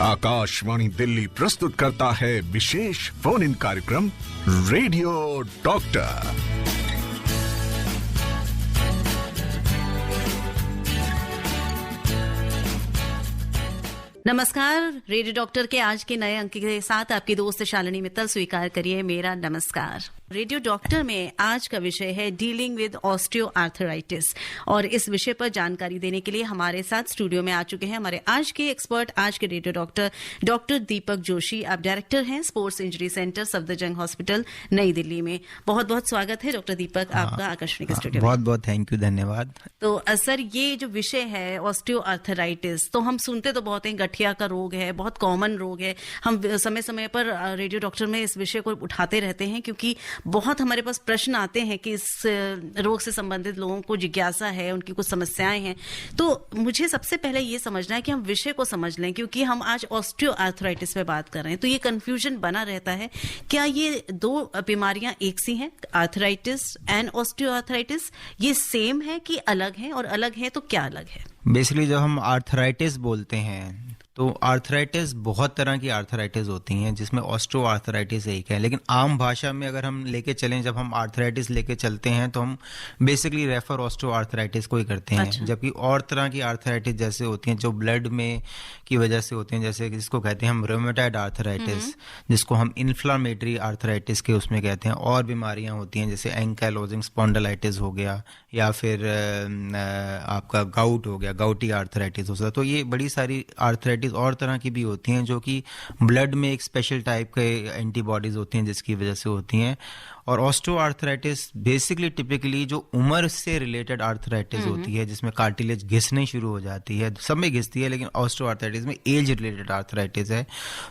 आकाशवाणी दिल्ली प्रस्तुत करता है विशेष फोन इन कार्यक्रम रेडियो डॉक्टर। नमस्कार। रेडियो डॉक्टर के आज के नए अंक के साथ आपकी दोस्त शालिनी मित्तल स्वीकार करिए मेरा नमस्कार। रेडियो डॉक्टर में आज का विषय है डीलिंग विद ऑस्टियोआर्थराइटिस और इस विषय पर जानकारी देने के लिए हमारे साथ स्टूडियो में आ चुके हैं हमारे आज के एक्सपर्ट, आज के radio doctor doctor Deepak Joshi. आप डायरेक्टर हैं sports injury centre Safdarjung hospital नई दिल्ली में। बहुत बहुत स्वागत है डॉक्टर दीपक आपका आकाशवाणी के स्टूडियो में। बहुत बहुत थैंक यू, धन्यवाद। तो सर, ये जो विषय है ऑस्टियोआर्थराइटिस, तो हम सुनते तो बहुत हैं, गठिया का रोग है, बहुत कॉमन रोग है। हम समय समय पर रेडियो डॉक्टर में इस विषय को उठाते रहते हैं क्योंकि बहुत हमारे पास प्रश्न आते हैं कि इस रोग से संबंधित लोगों को जिज्ञासा है, उनकी कुछ समस्याएं हैं। तो मुझे सबसे पहले ये समझना है कि हम विषय को समझ लें, क्योंकि हम आज ऑस्टियोआर्थराइटिस पे बात कर रहे हैं तो ये कंफ्यूजन बना रहता है। क्या ये दो बीमारियां एक सी हैं, आर्थराइटिस एंड ऑस्टियोआर्थराइटिस? ये सेम है कि अलग है, और अलग है तो क्या अलग है? बेसिकली जब हम आर्थराइटिस बोलते हैं तो आर्थराइटिस बहुत तरह की आर्थराइटिस होती हैं, जिसमें ऑस्टियोआर्थराइटिस एक है। लेकिन आम भाषा में अगर हम लेके चलें, जब हम आर्थराइटिस लेके चलते हैं तो हम बेसिकली रेफर ऑस्टियोआर्थराइटिस को ही करते हैं। अच्छा। जबकि और तरह की आर्थराइटिस जैसे होती हैं जो ब्लड में की वजह से होती हैं, जैसे जिसको कहते हैं हम रूमेटॉइड आर्थराइटिस, जिसको हम इन्फ्लामेटरी आर्थराइटिस के उसमें कहते हैं। और बीमारियां होती हैं जैसे एंकाइलोजिंग स्पॉन्डिलाइटिस हो गया, या फिर आपका गाउट हो गया, गाउटी आर्थराइटिस हो सकता है। तो ये बड़ी सारी आर्थराइटिस और तरह की भी होती हैं जो कि ब्लड में एक स्पेशल टाइप के एंटीबॉडीज होती हैं जिसकी वजह से होती हैं। और ऑस्टियोआर्थराइटिस बेसिकली टिपिकली जो उम्र से रिलेटेड आर्थराइटिस होती है, जिसमें कार्टिलेज घिसने शुरू हो जाती है। सब में घिसती है, लेकिन ऑस्टियोआर्थराइटिस में एज रिलेटेड आर्थराइटिस है।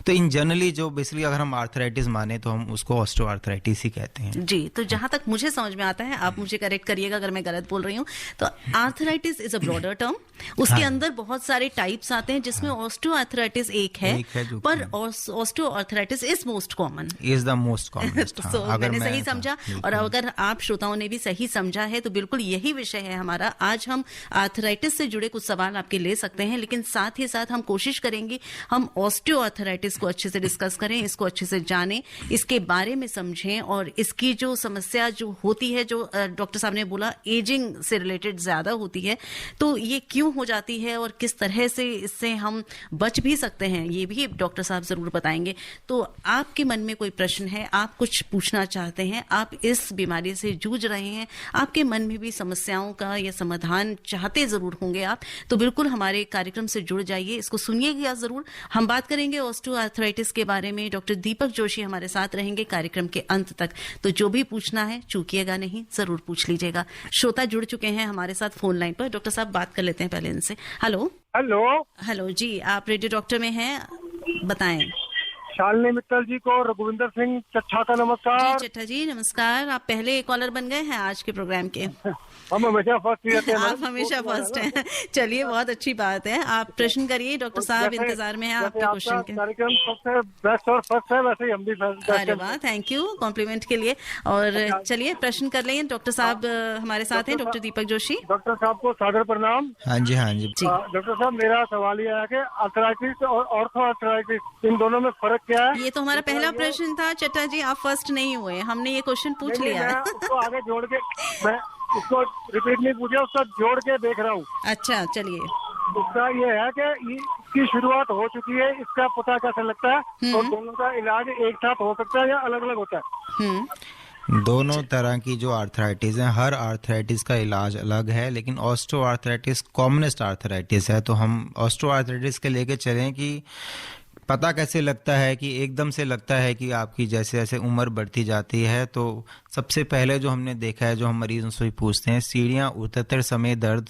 तो इन जनरली जो बेसिकली अगर हम आर्थराइटिस माने तो हम उसको ऑस्टियोआर्थराइटिस ही कहते हैं। जी, तो जहां तक मुझे समझ में आता है, आप मुझे करेक्ट करिएगा अगर मैं गलत बोल रही हूँ, तो arthritis is a broader term. उसके अंदर बहुत सारे टाइप्स आते हैं, जिसमें ऑस्टियोआर्थराइटिस एक है, पर osteoarthritis is most common, is the most common. मैंने सही समझा, और अगर आप श्रोताओं ने भी सही समझा है तो बिल्कुल यही विषय है हमारा। आज हम आर्थराइटिस से जुड़े कुछ सवाल आपके ले सकते हैं, लेकिन साथ ही साथ हम कोशिश करेंगे हम ऑस्टियोआर्थराइटिस को अच्छे से डिस्कस करें, इसको अच्छे से जानें, इसके बारे में समझें, और इसकी जो समस्या जो होती है, जो डॉक्टर साहब ने बोला एजिंग से रिलेटेड ज्यादा होती है, तो ये क्यों हो जाती है और किस तरह से इससे हम बच भी सकते हैं, ये भी डॉक्टर साहब जरूर बताएंगे। तो आपके मन में कोई प्रश्न है, आप कुछ पूछना चाहते हैं, आप इस बीमारी से जूझ रहे हैं, आपके मन में भी समस्याओं का या समाधान चाहते जरूर होंगे आप, तो बिल्कुल हमारे कार्यक्रम से जुड़ जाइए, इसको सुनिएगा जरूर। हम बात करेंगे ऑस्टियोआर्थराइटिस के बारे में। डॉक्टर दीपक जोशी हमारे साथ रहेंगे कार्यक्रम के अंत तक, तो जो भी पूछना है चूकिएगा नहीं, जरूर पूछ लीजिएगा। श्रोता जुड़ चुके हैं हमारे साथ फोन लाइन पर। डॉक्टर साहब बात कर लेते हैं पहले इनसे। हेलो हेलो हेलो जी, आप रेडियो डॉक्टर में हैं, बताएं। शालिनी मित्तल जी को रघुविंदर सिंह चट्ठा का नमस्कार। जी चट्ठा जी नमस्कार। आप पहले कॉलर बन गए हैं आज के प्रोग्राम के। हम हमेशा फर्स्ट ही रहते हैं। आप हमेशा फर्स्ट हैं। चलिए, बहुत अच्छी बात है। आप प्रश्न करिए, डॉक्टर साहब इंतजार में हैं आपके क्वेश्चन के। कार्यक्रम सबसे बेस्ट और फर्स्ट है, वैसे ही हम भी फर्स्ट। अरे वाह, थैंक यू कॉम्प्लीमेंट के लिए। और चलिए प्रश्न कर लेंगे। डॉक्टर साहब हमारे साथ हैं, डॉक्टर दीपक जोशी। डॉक्टर साहब को सादर प्रणाम। हाँ जी, हाँ जी। डॉक्टर साहब, मेरा सवाल ये है कि आर्थराइटिस और ऑर्थोआर्थराइटिस इन दोनों में फर्क क्या है? ये तो हमारा पहला प्रश्न था चट्टा जी, आप फर्स्ट नहीं हुए, हमने ये क्वेश्चन पूछ लिया है। उसको आगे जोड़ के, मैं उसको रिपीट नहीं पूछा, उसका जोड़ के देख रहा हूँ। अच्छा, चलिए। उसका ये है कि इसकी शुरुआत हो चुकी है, इसका पता कैसे लगता है, और दोनों का इलाज एक साथ हो सकता है या अलग अलग होता है? दोनों तरह की जो आर्थराइटिस है, हर आर्थराइटिस का इलाज अलग है, लेकिन ऑस्टियोआर्थराइटिस कॉमनेस्ट आर्थराइटिस है। तो हम ऑस्टियोआर्थराइटिस के लेके चलें कि पता कैसे लगता है, कि एकदम से लगता है कि आपकी जैसे जैसे उम्र बढ़ती जाती है। तो सबसे पहले जो हमने देखा है, जो हम मरीजों से पूछते हैं, सीढ़ियाँ उतरते समय दर्द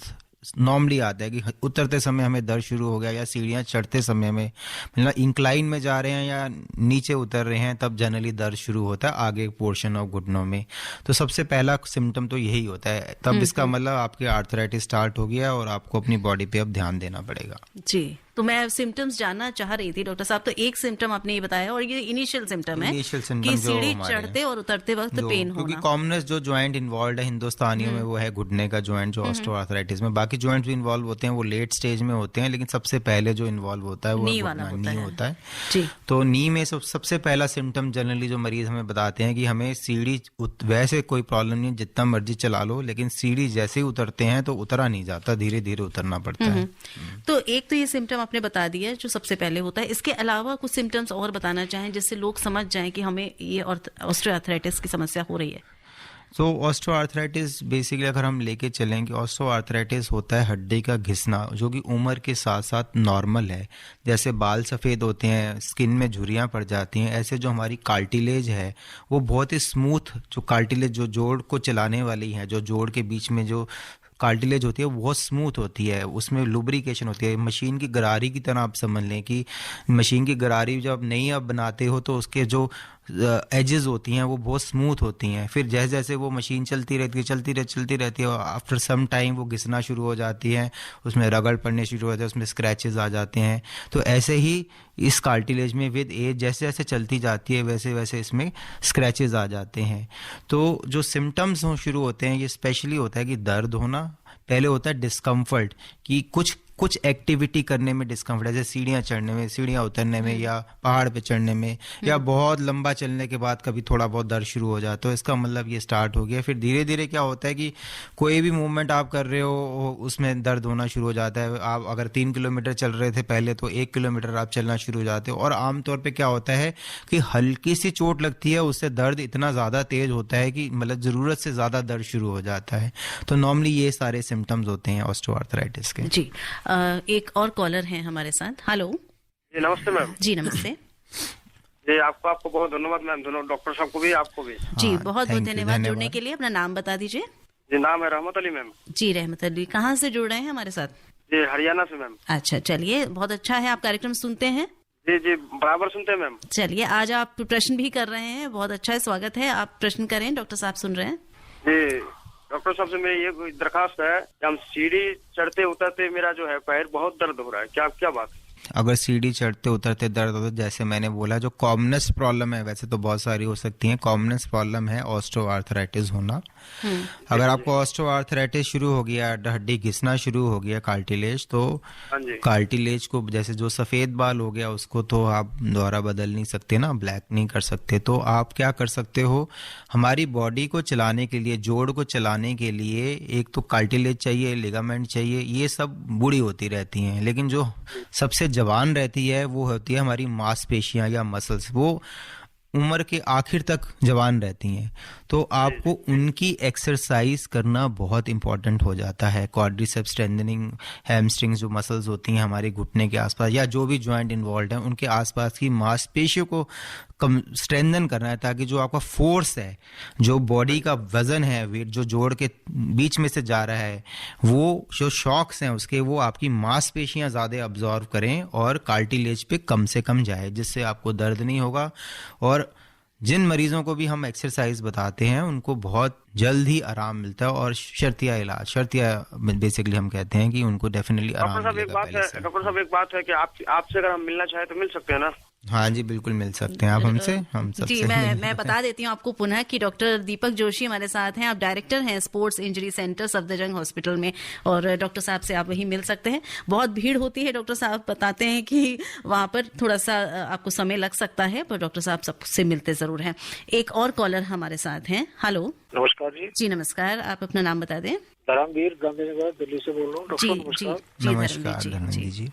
नॉर्मली आता है कि उतरते समय हमें दर्द शुरू हो गया, या सीढ़ियाँ चढ़ते समय में, मतलब इंक्लाइन में जा रहे हैं या नीचे उतर रहे हैं, तब जनरली दर्द शुरू होता है आगे पोर्शन ऑफ घुटनों में। तो सबसे पहला सिम्टम तो यही होता है, तब इसका मतलब आपके आर्थराइटिस स्टार्ट हो गया और आपको अपनी बॉडी पे अब ध्यान देना पड़ेगा। जी, तो मैं सिम्टम्स जानना चाह रही थी डॉक्टर साहब। तो एक सिम्टम आपने ये बताया, और ये इनिशियल सिम्टम है कि सीढ़ी चढ़ते और उतरते वक्त पेन होना। क्योंकि कॉमनेस जो ज्वाइंट इन्वॉल्व है हिंदुस्तानियों में वो है घुटने का ज्वाइंट, जो ऑस्टियोआर्थराइटिस में। बाकी ज्वाइंट भी इन्वॉल्व होते हैं, वो लेट स्टेज में होते हैं, लेकिन सबसे पहले जो इन्वॉल्व होता है वो नी होता है जी। तो नी में सबसे पहला सिम्टम जनरली जो मरीज हमें बताते हैं कि हमें सीढ़ी, वैसे कोई प्रॉब्लम नहीं, जितना मर्जी चला लो, लेकिन सीढ़ी जैसे ही उतरते हैं तो उतरा नहीं जाता, धीरे धीरे उतरना पड़ता है। तो एक तो ये सिम्टम आपने बता दिया जो सबसे पहले होता है। इसके अलावा कुछ सिम्टम्स और बताना चाहें जिससे लोग समझ जाएं कि हमें ये ऑस्टियोआर्थराइटिस की समस्या हो रही है। तो ऑस्टियोआर्थराइटिस बेसिकली अगर हम लेके चलें कि ऑस्टियोआर्थराइटिस होता है हड्डी का घिसना, जो कि उम्र के साथ साथ नॉर्मल है। जैसे बाल सफ़ेद होते हैं, स्किन में झुर्रियाँ पड़ जाती हैं, ऐसे जो हमारी कार्टिलेज है वो बहुत ही स्मूथ, जो कार्टिलेज जो जोड़ को चलाने वाली है, जो जोड़ के बीच में जो कार्टिलेज होती है वो बहुत स्मूथ होती है, उसमें लुब्रिकेशन होती है। मशीन की गरारी की तरह आप समझ लें कि मशीन की गरारी जब नई आप बनाते हो तो उसके जो एजेस होती हैं वो बहुत स्मूथ होती हैं। फिर जैसे जैसे वो मशीन चलती रहती है और आफ्टर सम टाइम वो घिसना शुरू हो जाती है, उसमें रगड़ पड़ने शुरू हो जाते हैं, उसमें स्क्रैचेस आ जाते हैं। तो ऐसे ही इस कार्टिलेज में विद एज जैसे जैसे चलती जाती है वैसे वैसे इसमें स्क्रैचेस आ जाते हैं। तो जो सिम्टम्स शुरू होते हैं ये स्पेशली होता है कि दर्द होना, पहले होता है डिस्कम्फर्ट, कि कुछ एक्टिविटी करने में डिस्कम्फर्ट, जैसे सीढ़ियाँ चढ़ने में, सीढ़ियाँ उतरने में, या पहाड़ पे चढ़ने में, या बहुत लंबा चलने के बाद कभी थोड़ा बहुत दर्द शुरू हो जाता है। तो इसका मतलब ये स्टार्ट हो गया। फिर धीरे धीरे क्या होता है कि कोई भी मूवमेंट आप कर रहे हो उसमें दर्द होना शुरू हो जाता है। आप अगर 3 किलोमीटर चल रहे थे पहले, तो 1 किलोमीटर आप चलना शुरू हो जाते हो। और आमतौर पर क्या होता है कि हल्की सी चोट लगती है, उससे दर्द इतना ज़्यादा तेज होता है कि मतलब ज़रूरत से ज़्यादा दर्द शुरू हो जाता है। तो नॉर्मली ये सारे सिम्टम्स होते हैं ऑस्टियोआर्थराइटिस के। जी, एक और कॉलर हैं हमारे साथ। हेलो जी, नमस्ते मैम। जी नमस्ते जी, आपको बहुत धन्यवाद मैम, दोनों डॉक्टर साहब को भी, आपको भी। जी, बहुत बहुत धन्यवाद जुड़ने के लिए। अपना नाम बता दीजिए। जी, नाम है रहमत अली मैम। जी रहमत अली, कहाँ से जुड़ रहे हैं हमारे साथ? जी, हरियाणा से मैम। अच्छा, चलिए, बहुत अच्छा है, आप कार्यक्रम सुनते हैं? जी जी, बराबर सुनते हैं मैम। चलिए, आज आप प्रश्न भी कर रहे हैं, बहुत अच्छा है, स्वागत है, आप प्रश्न करें, डॉक्टर साहब सुन रहे हैं। जी, डॉक्टर साहब से मेरी ये दरखास्त है कि हम सीढ़ी चढ़ते उतरते मेरा जो है पैर बहुत दर्द हो रहा है, क्या बात है? अगर सीढ़ी चढ़ते उतरते दर्द होता है, जैसे मैंने बोला, जो कॉमनेस्ट प्रॉब्लम है, वैसे तो बहुत सारी हो सकती हैं, कॉमनेस्ट प्रॉब्लम है ऑस्टियोआर्थराइटिस होना। अगर आपको ऑस्टियोआर्थराइटिस शुरू हो गया, हड्डी घिसना शुरू हो गया, कार्टिलेज, तो कार्टिलेज को, जैसे जो सफेद बाल हो गया उसको तो आप दोबारा बदल नहीं सकते ना, ब्लैक नहीं कर सकते। तो आप क्या कर सकते हो, हमारी बॉडी को चलाने के लिए, जोड़ को चलाने के लिए एक तो कार्टिलेज चाहिए, लिगामेंट चाहिए, ये सब बूढ़ी होती रहती हैं, लेकिन जो सबसे जवान रहती है वो होती है हमारी मांसपेशियां या मसल्स, वो उम्र के आखिर तक जवान रहती हैं। तो आपको उनकी एक्सरसाइज करना बहुत इंपॉर्टेंट हो जाता है। क्वाड्रिसेप्स स्ट्रेंथनिंग, हैमस्ट्रिंग्स जो मसल्स होती हैं हमारे घुटने के आसपास या जो भी जॉइंट इन्वॉल्व हैं उनके आसपास की मांसपेशियों को स्ट्रेंथन करना है, ताकि जो आपका फोर्स है, जो बॉडी का वजन है, वेट जो जोड़ के बीच में से जा रहा है, वो जो शॉक्स हैं उसके, वो आपकी मांसपेशियां ज़्यादा अब्जॉर्व करें और कार्टिलेज पे कम से कम जाए, जिससे आपको दर्द नहीं होगा। और जिन मरीजों को भी हम एक्सरसाइज बताते हैं उनको बहुत जल्द ही आराम मिलता है, और शर्तिया इलाज, शर्तिया बेसिकली हम कहते हैं कि उनको डेफिनेटली आराम मिलेगा। डॉक्टर साहब एक बात है कि आपसे अगर हम मिलना चाहे तो मिल सकते हैं ना? हाँ जी, बिल्कुल मिल सकते हैं आप हमसे, हम सबसे। जी, मैं बता देती हूँ आपको पुनः कि डॉक्टर दीपक जोशी हमारे साथ हैं। आप डायरेक्टर हैं sports injury centre Safdarjung hospital में, और डॉक्टर साहब से आप वहीं मिल सकते हैं। बहुत भीड़ होती है, डॉक्टर साहब बताते हैं कि वहां पर थोड़ा सा आपको समय लग सकता है, पर डॉक्टर साहब सबसे मिलते जरूर हैं। एक और कॉलर हमारे साथ हैं। हेलो नमस्कार जी। जी नमस्कार, आप अपना नाम बता दें। धर्मवीर, गांधीनगर, दिल्ली से बोल रहा हूँ। डॉक्टर नमस्कार। नमस्कार धर्मवीर जी।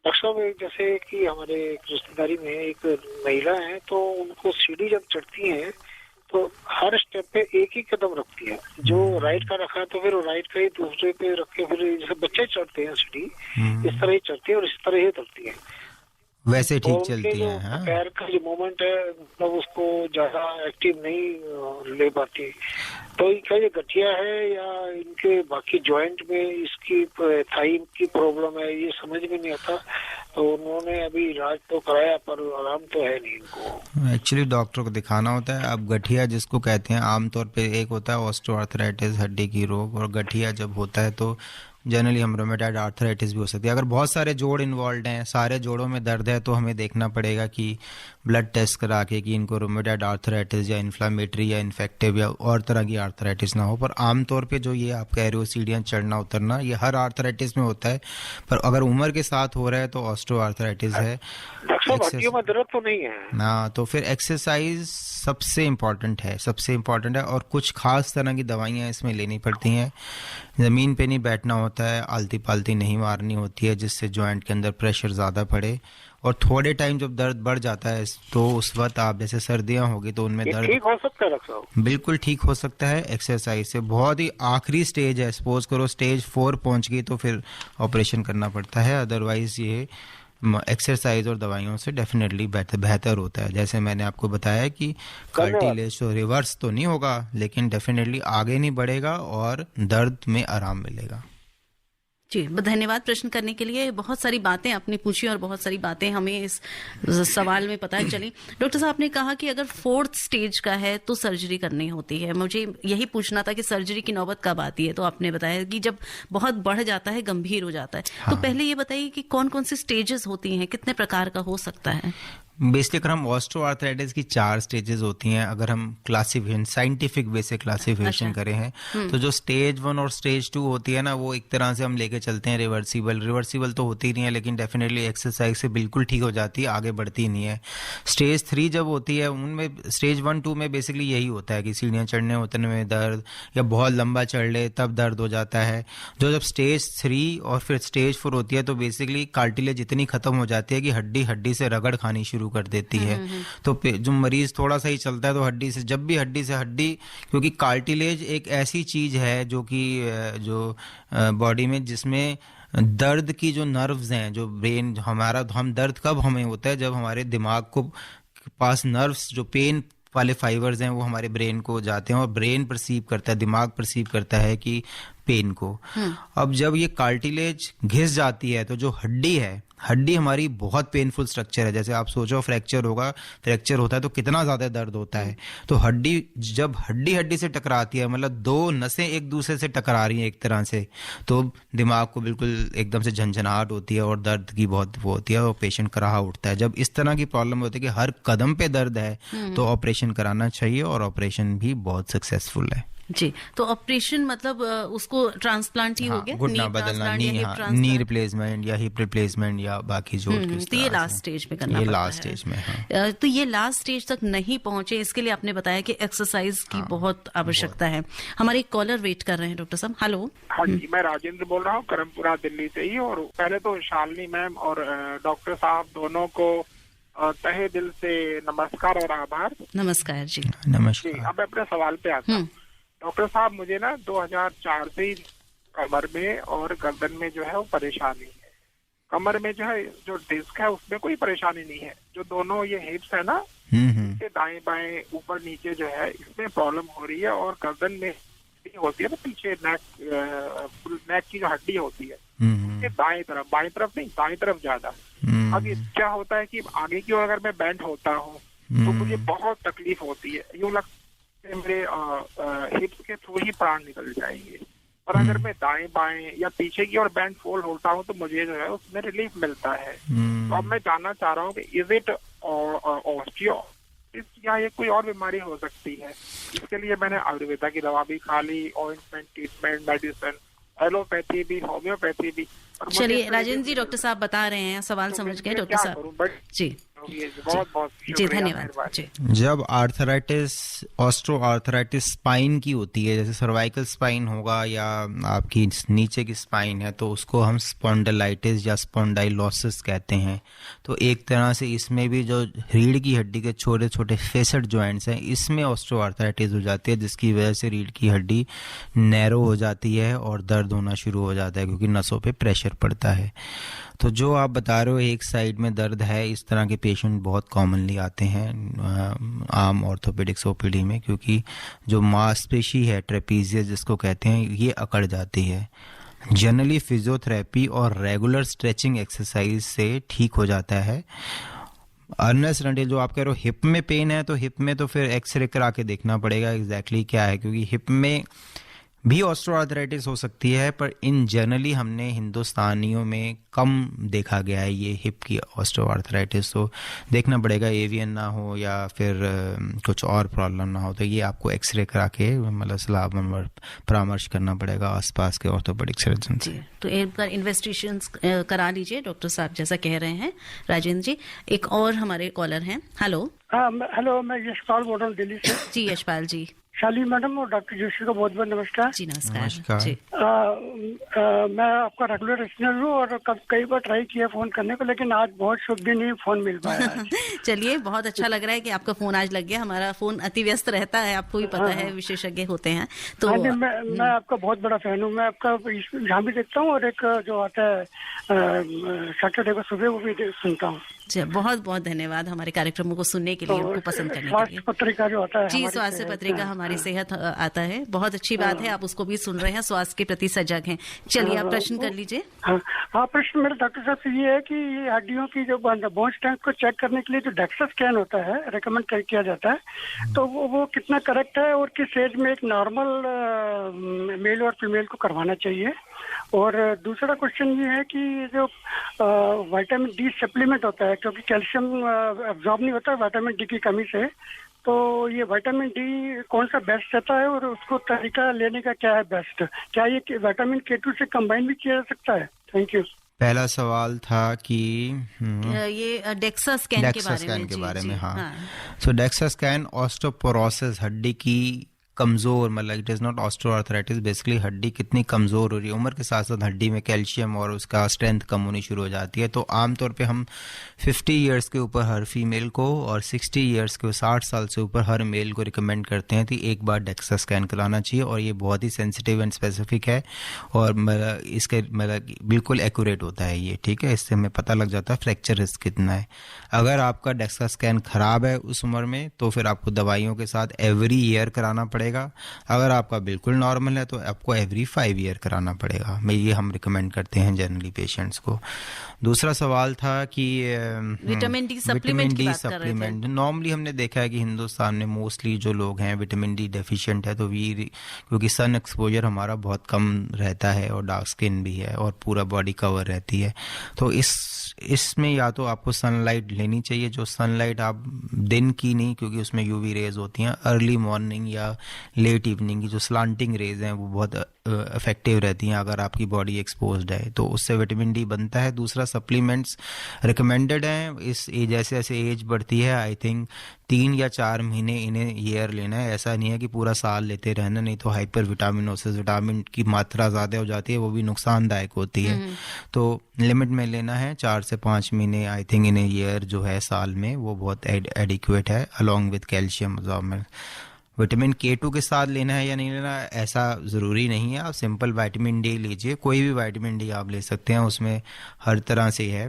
डॉक्टर साहब, जैसे कि हमारे रिश्तेदारी में एक महिला है, तो उनको सीढ़ी जब चढ़ती है तो हर स्टेप पे एक ही कदम रखती है, जो राइट का रखा है तो फिर वो राइट का ही दूसरे पे रख के, फिर जैसे बच्चे चढ़ते हैं सीढ़ी इस तरह ही चढ़ती है और इस तरह ही उतरती है, वैसे ठीक चलती है। हाँ? पैर का जो मूवमेंट है मतलब उसको ज्यादा एक्टिव नहीं ले पाती। तो क्या ये गठिया है या इनके बाकी जॉइंट में इसकी थाई की प्रॉब्लम है, ये समझ में नहीं आता। तो उन्होंने अभी इलाज तो कराया पर आराम तो है नहीं इनको। एक्चुअली डॉक्टर को दिखाना होता है। अब गठिया जिसको कहते हैं, आमतौर पे एक होता है ऑस्टियोआर्थराइटिस, हड्डी की रोग, और गठिया जब होता है तो जनरली हम रोमेटॉइड आर्थराइटिस भी हो सकती है। अगर बहुत सारे जोड़ इन्वॉल्व हैं, सारे जोड़ों में दर्द है, तो हमें देखना पड़ेगा कि ब्लड टेस्ट करा के कि इनको रोमेटॉइड आर्थराइटिस या इन्फ्लामेटरी या इन्फेक्टिव या और तरह की आर्थराइटिस ना हो। पर आमतौर पे जो ये आप कह रहे हो सीढ़ियाँ चढ़ना उतरना, ये हर आर्थराइटिस में होता है, पर अगर उम्र के साथ हो रहा है तो ऑस्टियो आर्थराइटिस है। डॉक्टर साहब हड्डियों में दर्द तो नहीं है ना, तो फिर एक्सरसाइज सबसे इम्पॉर्टेंट है और कुछ खास तरह की दवाइयाँ इसमें लेनी पड़ती हैं। ज़मीन पे नहीं बैठना होता है, आलती पालती नहीं मारनी होती है जिससे जॉइंट के अंदर प्रेशर ज़्यादा पड़े, और थोड़े टाइम जब दर्द बढ़ जाता है तो उस वक्त आप जैसे सर्दियाँ होगी तो उनमें दर्द ठीक हो सकता है डॉक्टर साहब? बिल्कुल ठीक हो सकता है एक्सरसाइज से। बहुत ही आखिरी स्टेज है, सपोज करो स्टेज 4 पहुंच गई तो फिर ऑपरेशन करना पड़ता है, अदरवाइज ये एक्सरसाइज और दवाइयों से डेफिनेटली बेहतर होता है। जैसे मैंने आपको बताया कि कार्टिलेज तो रिवर्स तो नहीं होगा, लेकिन डेफिनेटली आगे नहीं बढ़ेगा और दर्द में आराम मिलेगा। जी, धन्यवाद प्रश्न करने के लिए। बहुत सारी बातें आपने पूछी और बहुत सारी बातें हमें इस सवाल में पता चली। डॉक्टर साहब ने कहा कि अगर 4th स्टेज का है तो सर्जरी करनी होती है। मुझे यही पूछना था कि सर्जरी की नौबत कब आती है, तो आपने बताया कि जब बहुत बढ़ जाता है, गंभीर हो जाता है। हाँ। तो पहले ये बताइए कि कौन कौन सी स्टेजेस होती हैं, कितने प्रकार का हो सकता है? बेसिकली अगर हम ऑस्टियो आर्थराइटिस की 4 स्टेजेस होती हैं, अगर हम क्लासिफिकेशन साइंटिफिक वे से क्लासिफिकेशन करें हैं तो जो स्टेज 1 और स्टेज 2 होती है ना, वो एक तरह से हम लेके चलते हैं रिवर्सिबल तो होती नहीं है, लेकिन डेफिनेटली एक्सरसाइज से बिल्कुल ठीक हो जाती है, आगे बढ़ती नहीं है। स्टेज 3 जब होती है, उनमें स्टेज 1-2 में बेसिकली यही होता है कि सीढ़ियाँ चढ़ने उतरने में दर्द, या बहुत लंबा चढ़ ले तब दर्द हो जाता है। जब स्टेज 3 और फिर स्टेज 4 होती है तो बेसिकली कार्टिलेज इतनी खत्म हो जाती है कि हड्डी से रगड़ खानी शुरू कर देती है। तो जो मरीज थोड़ा सा ही चलता है तो हड्डी से हड्डी, क्योंकि कार्टिलेज एक ऐसी चीज है जो कि बॉडी में जिसमें दर्द की जो नर्व्स हैं, जो ब्रेन हम दर्द कब हमें होता है जब हमारे दिमाग को पास नर्व्स जो पेन वाले फाइबर्स हैं वो हमारे ब्रेन को जाते हैं और ब्रेन परसीव करता है, दिमाग परसीव करता है कि पेन को। अब जब ये कार्टिलेज घिस जाती है तो जो हड्डी हमारी बहुत पेनफुल स्ट्रक्चर है। जैसे आप सोचो फ्रैक्चर होता है तो कितना ज्यादा दर्द होता है। तो जब हड्डी से टकराती है, मतलब 2 नसें एक दूसरे से टकरा रही हैं एक तरह से, तो दिमाग को बिल्कुल एकदम से झंझनाहट होती है और दर्द की बहुत वो होती है और पेशेंट कराहा उठता है। जब इस तरह की प्रॉब्लम होती है कि हर कदम पे दर्द है तो ऑपरेशन कराना चाहिए, और ऑपरेशन भी बहुत सक्सेसफुल है। जी, तो ऑपरेशन मतलब उसको ट्रांसप्लांट ही हो गया, घुटना बदलना, नी रिप्लेसमेंट या हिप रिप्लेसमेंट या बाकी जोड़ की। तो ये लास्ट स्टेज में करना पड़ता है। लास्ट स्टेज में तो ये लास्ट स्टेज तक नहीं पहुंचे, इसके लिए आपने बताया कि एक्सरसाइज की बहुत आवश्यकता है। हमारे कॉलर वेट कर रहे हैं डॉक्टर साहब। हेलो। हाँ जी, मैं राजेंद्र बोल रहा हूँ करमपुरा दिल्ली से ही। और पहले तो शालिनी मैम और डॉक्टर साहब दोनों को तहे दिल से नमस्कार और आभार। नमस्कार जी। नमस्कार। अब मैं अपने सवाल पे आता हूँ। डॉक्टर साहब, मुझे ना 2004 से ही कमर में और गर्दन में जो है वो परेशानी है। कमर में जो है जो डिस्क है उसमें कोई परेशानी नहीं है, जो दोनों ये हिप्स है ना, इसके दाएं बाएं ऊपर नीचे जो है इसमें प्रॉब्लम हो रही है। और गर्दन में होती है ना पीछे नेक की जो हड्डी होती है उसके बाएं तरफ नहीं, दाएं तरफ ज्यादा। अब ये क्या होता है कि आगे की ओर अगर मैं बेंड होता हूँ तो मुझे बहुत तकलीफ होती है, यूं लगता है मेरे हिप्स के थ्रू ही प्राण निकल जाएंगे। और अगर मैं दाएं बाएं या पीछे की ओर बैंड फोल्ड होता हूँ तो मुझे जो है उसमें रिलीफ मिलता है। तो अब मैं जानना चाह रहा हूँ कि इज इट ऑस्टियो या ये कोई और बीमारी हो सकती है? इसके लिए मैंने आयुर्वेदा की दवा भी खा ली, ऑइंटमेंट, ट्रीटमेंट, मेडिसिन, एलोपैथी भी, होम्योपैथी भी। चलिए राजेंद्र जी, डॉक्टर साहब बता रहे हैं, सवाल समझ गए डॉक्टर साहब जी। बहुत जी, धन्यवाद जी। जब आर्थराइटिस ऑस्टियो आर्थराइटिस स्पाइन की होती है, जैसे सर्वाइकल स्पाइन होगा या आपकी नीचे की स्पाइन है, तो उसको हम स्पॉन्डिलाइटिस या स्पॉन्डाइलोसिस कहते हैं। तो एक तरह से इसमें भी जो रीढ़ की हड्डी के छोटे छोटे फेसेट जॉइंट्स हैं, इसमें ऑस्टियो आर्थराइटिस हो जाती है, जिसकी वजह से रीढ़ की हड्डी नैरो हो जाती है और दर्द होना शुरू हो जाता है क्योंकि नसों पे प्रेशर पड़ता है। तो जो आप बता रहे हो एक साइड में दर्द है, इस तरह के पेशेंट बहुत कॉमनली आते हैं आम ऑर्थोपेडिक्स ओपीडी में, क्योंकि जो मांसपेशी है ट्रेपीजियस जिसको कहते हैं, ये अकड़ जाती है। जनरली फिजियोथेरेपी और रेगुलर स्ट्रेचिंग एक्सरसाइज से ठीक हो जाता है। अनलेस अनटिल जो आप कह रहे हो हिप में पेन है, तो हिप में तो फिर एक्सरे करा के देखना पड़ेगा एग्जैक्टली क्या है, क्योंकि हिप में भी ऑस्टियोआर्थराइटिस हो सकती है, पर इन जनरली हमने हिंदुस्तानियों में कम देखा गया है ये हिप की ऑस्टियोआर्थराइटिस। तो देखना पड़ेगा एवियन ना हो या फिर कुछ और प्रॉब्लम ना हो, तो ये आपको एक्सरे करा के मतलब सलाह परामर्श करना पड़ेगा आसपास के ऑर्थोपेडिक सर्जन से। तो एक बार इन्वेस्टिगेशंस करा लीजिए डॉक्टर साहब, जैसा कह रहे हैं राजेंद्र जी। एक और हमारे कॉलर हैं। हेलो। हाँ हेलो, मैं यशपाल बोल रहा हूँ दिल्ली से। जी यशपाल जी। शाली मैडम और डॉक्टर जोशी को बहुत बहुत नमस्कार। जी नमस्कार। नमस्कार। जी। मैं आपका रेगुलर लिसनर हूँ और कई बार ट्राई किया फोन करने को, लेकिन आज बहुत शुभ दिन ही फोन मिल पाया। चलिए, बहुत अच्छा लग रहा है कि आपका फोन आज लग गया। हमारा फोन अति व्यस्त रहता है, आपको भी पता है, विशेषज्ञ होते हैं तो। हाँ जी, मैं आपका बहुत बड़ा फैन हूँ। मैं आपका यहाँ भी देखता हूँ और एक जो आता है सैटरडे को सुबह, वो भी सुनता हूँ। बहुत बहुत धन्यवाद हमारे कार्यक्रमों को सुनने के लिए, उनको पसंद करने के लिए। स्वास्थ्य पत्रिका जो आता है, जी स्वास्थ्य पत्रिका हमारी सेहत आता है, बहुत अच्छी बात है, आप उसको भी सुन रहे हैं, स्वास्थ्य के प्रति सजग हैं। चलिए आप प्रश्न कर लीजिए। हाँ, प्रश्न मेरे डॉक्टर साहब से ये है कि हड्डियों की जो बोन स्ट्रेंथ को चेक करने के लिए जो डेक्सा स्कैन होता है, रेकमेंड किया जाता है, तो वो कितना करेक्ट है और किस एज में एक नॉर्मल मेल और फीमेल को करवाना चाहिए? और दूसरा क्वेश्चन ये है कि जो विटामिन डी सप्लीमेंट होता है, क्योंकि कैल्शियम एब्जॉर्ब नहीं होता है विटामिन डी की कमी से, तो ये विटामिन डी कौन सा बेस्ट रहता है और उसको तरीका लेने का क्या है बेस्ट? क्या ये विटामिन K2 से कंबाइन भी किया जा सकता है? Thank you. पहला सवाल था कि ये डेक्सा स्कैन के बारे में। हाँ। सो डेक्सा स्कैन ऑस्टियोपोरोसिस, हड्डी की कमजोर, मतलब it is not osteoarthritis, basically हड्डी कितनी कमजोर हो रही है, उम्र के साथ साथ हड्डी में कैल्शियम और उसका स्ट्रेंथ कम होनी शुरू हो जाती है। तो आमतौर पे हम 50 इयर्स के ऊपर हर फीमेल को और 60 इयर्स के 60 साल से ऊपर हर मेल को रिकमेंड करते हैं कि एक बार डेक्सा स्कैन कराना चाहिए, और ये बहुत ही सेंसिटिव एंड स्पेसिफिक है और इसके बिल्कुल एक्यूरेट होता है ये, ठीक है। इससे हमें पता लग जाता है फ्रैक्चर रिस्क कितना है। अगर आपका डेक्सा स्कैन खराब है उस उम्र में, तो फिर आपको दवाइयों के साथ एवरी ईयर कराना पड़ेगा। अगर आपका बिल्कुल नॉर्मल है तो आपको एवरी 5 ईयर कराना पड़ेगा। मैं ये हम रिकमेंड करते हैं जनरली पेशेंट्स को। दूसरा सवाल था कि विटामिन डी सप्लीमेंट। नॉर्मली हमने देखा है कि हिंदुस्तान में मोस्टली जो लोग हैं विटामिन डी डेफिशिएंट है, तो क्योंकि सन एक्सपोजर हमारा बहुत कम रहता है और डार्क स्किन भी है और पूरा बॉडी कवर रहती है, तो इसमें या तो आपको सनलाइट लेनी चाहिए, जो सनलाइट आप दिन की नहीं, क्योंकि उसमें यूवी रेज होती हैं, अर्ली मॉर्निंग या लेट इवनिंग की जो स्लांटिंग रेज हैं वो बहुत इफेक्टिव रहती हैं अगर आपकी बॉडी एक्सपोज्ड है, तो उससे विटामिन डी बनता है। दूसरा, सप्लीमेंट्स रिकमेंडेड हैं इस जैसे जैसे एज बढ़ती है, आई थिंक 3 या 4 महीने इन्हें ईयर लेना है। ऐसा नहीं है कि पूरा साल लेते रहना, नहीं तो हाइपर विटामिनोसिस, विटामिन की मात्रा ज़्यादा हो जाती है, वो भी नुकसानदायक होती है। तो लिमिट में लेना है, 4 से 5 महीने आई थिंक इन्हें ईयर जो है साल में, वो बहुत एडिक्वेट है, along with calcium absorbent. Vitamin K2 के साथ लेना है या नहीं लेना ऐसा ज़रूरी नहीं है, आप सिंपल विटामिन डी लीजिए, कोई भी विटामिन डी आप ले सकते हैं, उसमें हर तरह से है।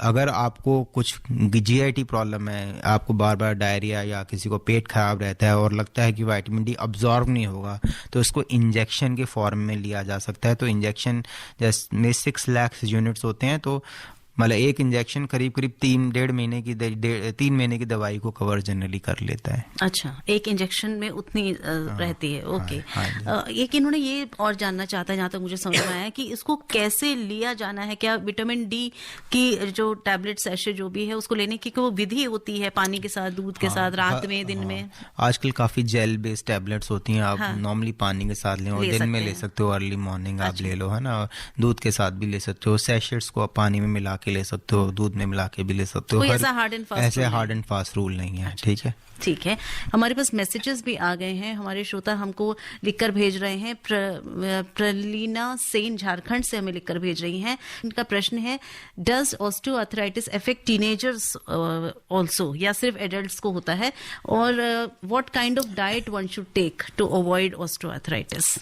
अगर आपको कुछ GIT प्रॉब्लम है, आपको बार बार डायरिया या किसी को पेट खराब रहता है और लगता है कि विटामिन डी अब्जॉर्ब नहीं होगा, तो इसको इंजेक्शन के फॉर्म में लिया जा सकता है। तो इंजेक्शन में 6 लाख यूनिट्स होते हैं, तो मतलब एक इंजेक्शन करीब 3 महीने की दवाई को कवर जनरली कर लेता है। अच्छा, एक इंजेक्शन में उतनी रहती है। ओके। एक इन्होंने ये और जानना चाहता है, जहाँ तक मुझे समझ में आया, कि इसको कैसे लिया जाना है? क्या विटामिन डी की जो टैबलेट सैशे जो भी है उसको लेने की कोई विधि होती है, पानी के साथ, दूध के साथ, रात में, दिन में? आजकल काफी जेल बेस्ड टैबलेट्स होती हैं, आप नॉर्मली पानी के साथ लें और दिन में ले सकते हो, अर्ली मॉर्निंग आप ले लो, है ना। दूध के साथ भी ले सकते हो, सैशेट्स को आप पानी में मिला के ले सकते हो, दूध में मिला के भी ले सकते हो। ऐसा हार्ड एंड फास्ट रूल नहीं है। ठीक है, ठीक है। हमारे पास मैसेजेस भी आ गए हैं, हमारे श्रोता हमको लिखकर भेज रहे हैं। प्रलीना सेन झारखंड से हमें लिखकर भेज रही हैं। इनका प्रश्न है, does osteoarthritis affect teenagers also, या सिर्फ एडल्ट्स को होता है? और what kind of diet one should take to avoid osteoarthritis?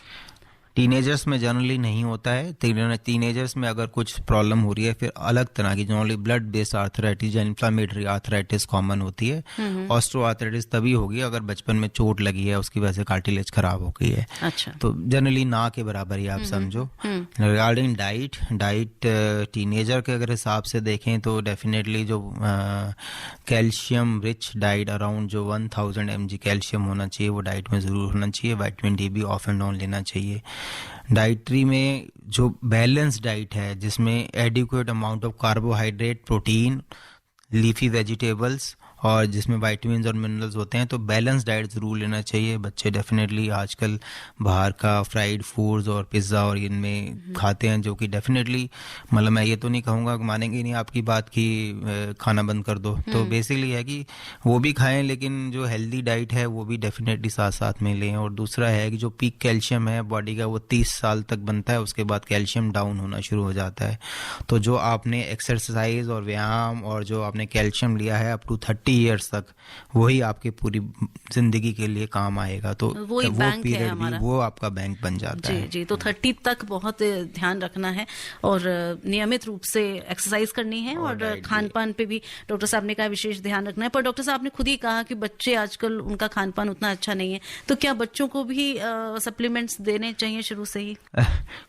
Teenagers में जनरली नहीं होता है। टीनेजर्स में अगर कुछ प्रॉब्लम हो रही है फिर अलग तरह की जनरली ब्लड बेस्ड आर्थराइटिस या इन्फ्लामेटरी आर्थराइटिस कॉमन होती है। ऑस्टियो आर्थराइटिस तभी होगी अगर बचपन में चोट लगी है, उसकी वजह से कार्टिलेज खराब हो गई है। अच्छा। तो जनरली ना के बराबर ही आप समझो। रिगार्डिंग डाइट टीनेजर के अगर हिसाब से देखें तो डेफिनेटली जो कैल्शियम रिच डाइट अराउंड जो 1000 mg कैल्शियम होना चाहिए वो डाइट में ज़रूर होना चाहिए। विटामिन डी भी ऑफ एंड ऑन लेना चाहिए। डाइट्री में जो बैलेंस डाइट है जिसमें adequate amount of carbohydrate, protein, leafy vegetables और जिसमें विटामिन्स और मिनरल्स होते हैं, तो बैलेंस डाइट ज़रूर लेना चाहिए। बच्चे डेफिनेटली आजकल बाहर का फ्राइड फूड्स और पिज़्ज़ा और इनमें खाते हैं, जो कि डेफिनेटली मतलब मैं ये तो नहीं कहूँगा, मानेंगे नहीं आपकी बात कि खाना बंद कर दो। तो बेसिकली है कि वो भी खाएं लेकिन जो हेल्दी डाइट है वो भी डेफिनेटली साथ साथ में लें। और दूसरा है कि जो पीक कैल्शियम है बॉडी का वो 30 साल तक बनता है, उसके बाद कैल्शियम डाउन होना शुरू हो जाता है। तो जो आपने एक्सरसाइज और व्यायाम और जो आपने कैल्शियम लिया है अप टू 30 ईयर्स तक, वही आपकी पूरी जिंदगी के लिए काम आएगा। तो वो पीरियड भी वो आपका बैंक बन जाता है। जी, तो 30 तक बहुत ध्यान रखना है और नियमित रूप से एक्सरसाइज करनी है और खान पान पे भी डॉक्टर साहब ने कहा विशेष ध्यान रखना है। पर डॉक्टर साहब ने खुद ही कहा कि बच्चे आजकल उनका खान पान उतना अच्छा नहीं है, तो क्या बच्चों को भी सप्लीमेंट्स देने चाहिए शुरू से ही?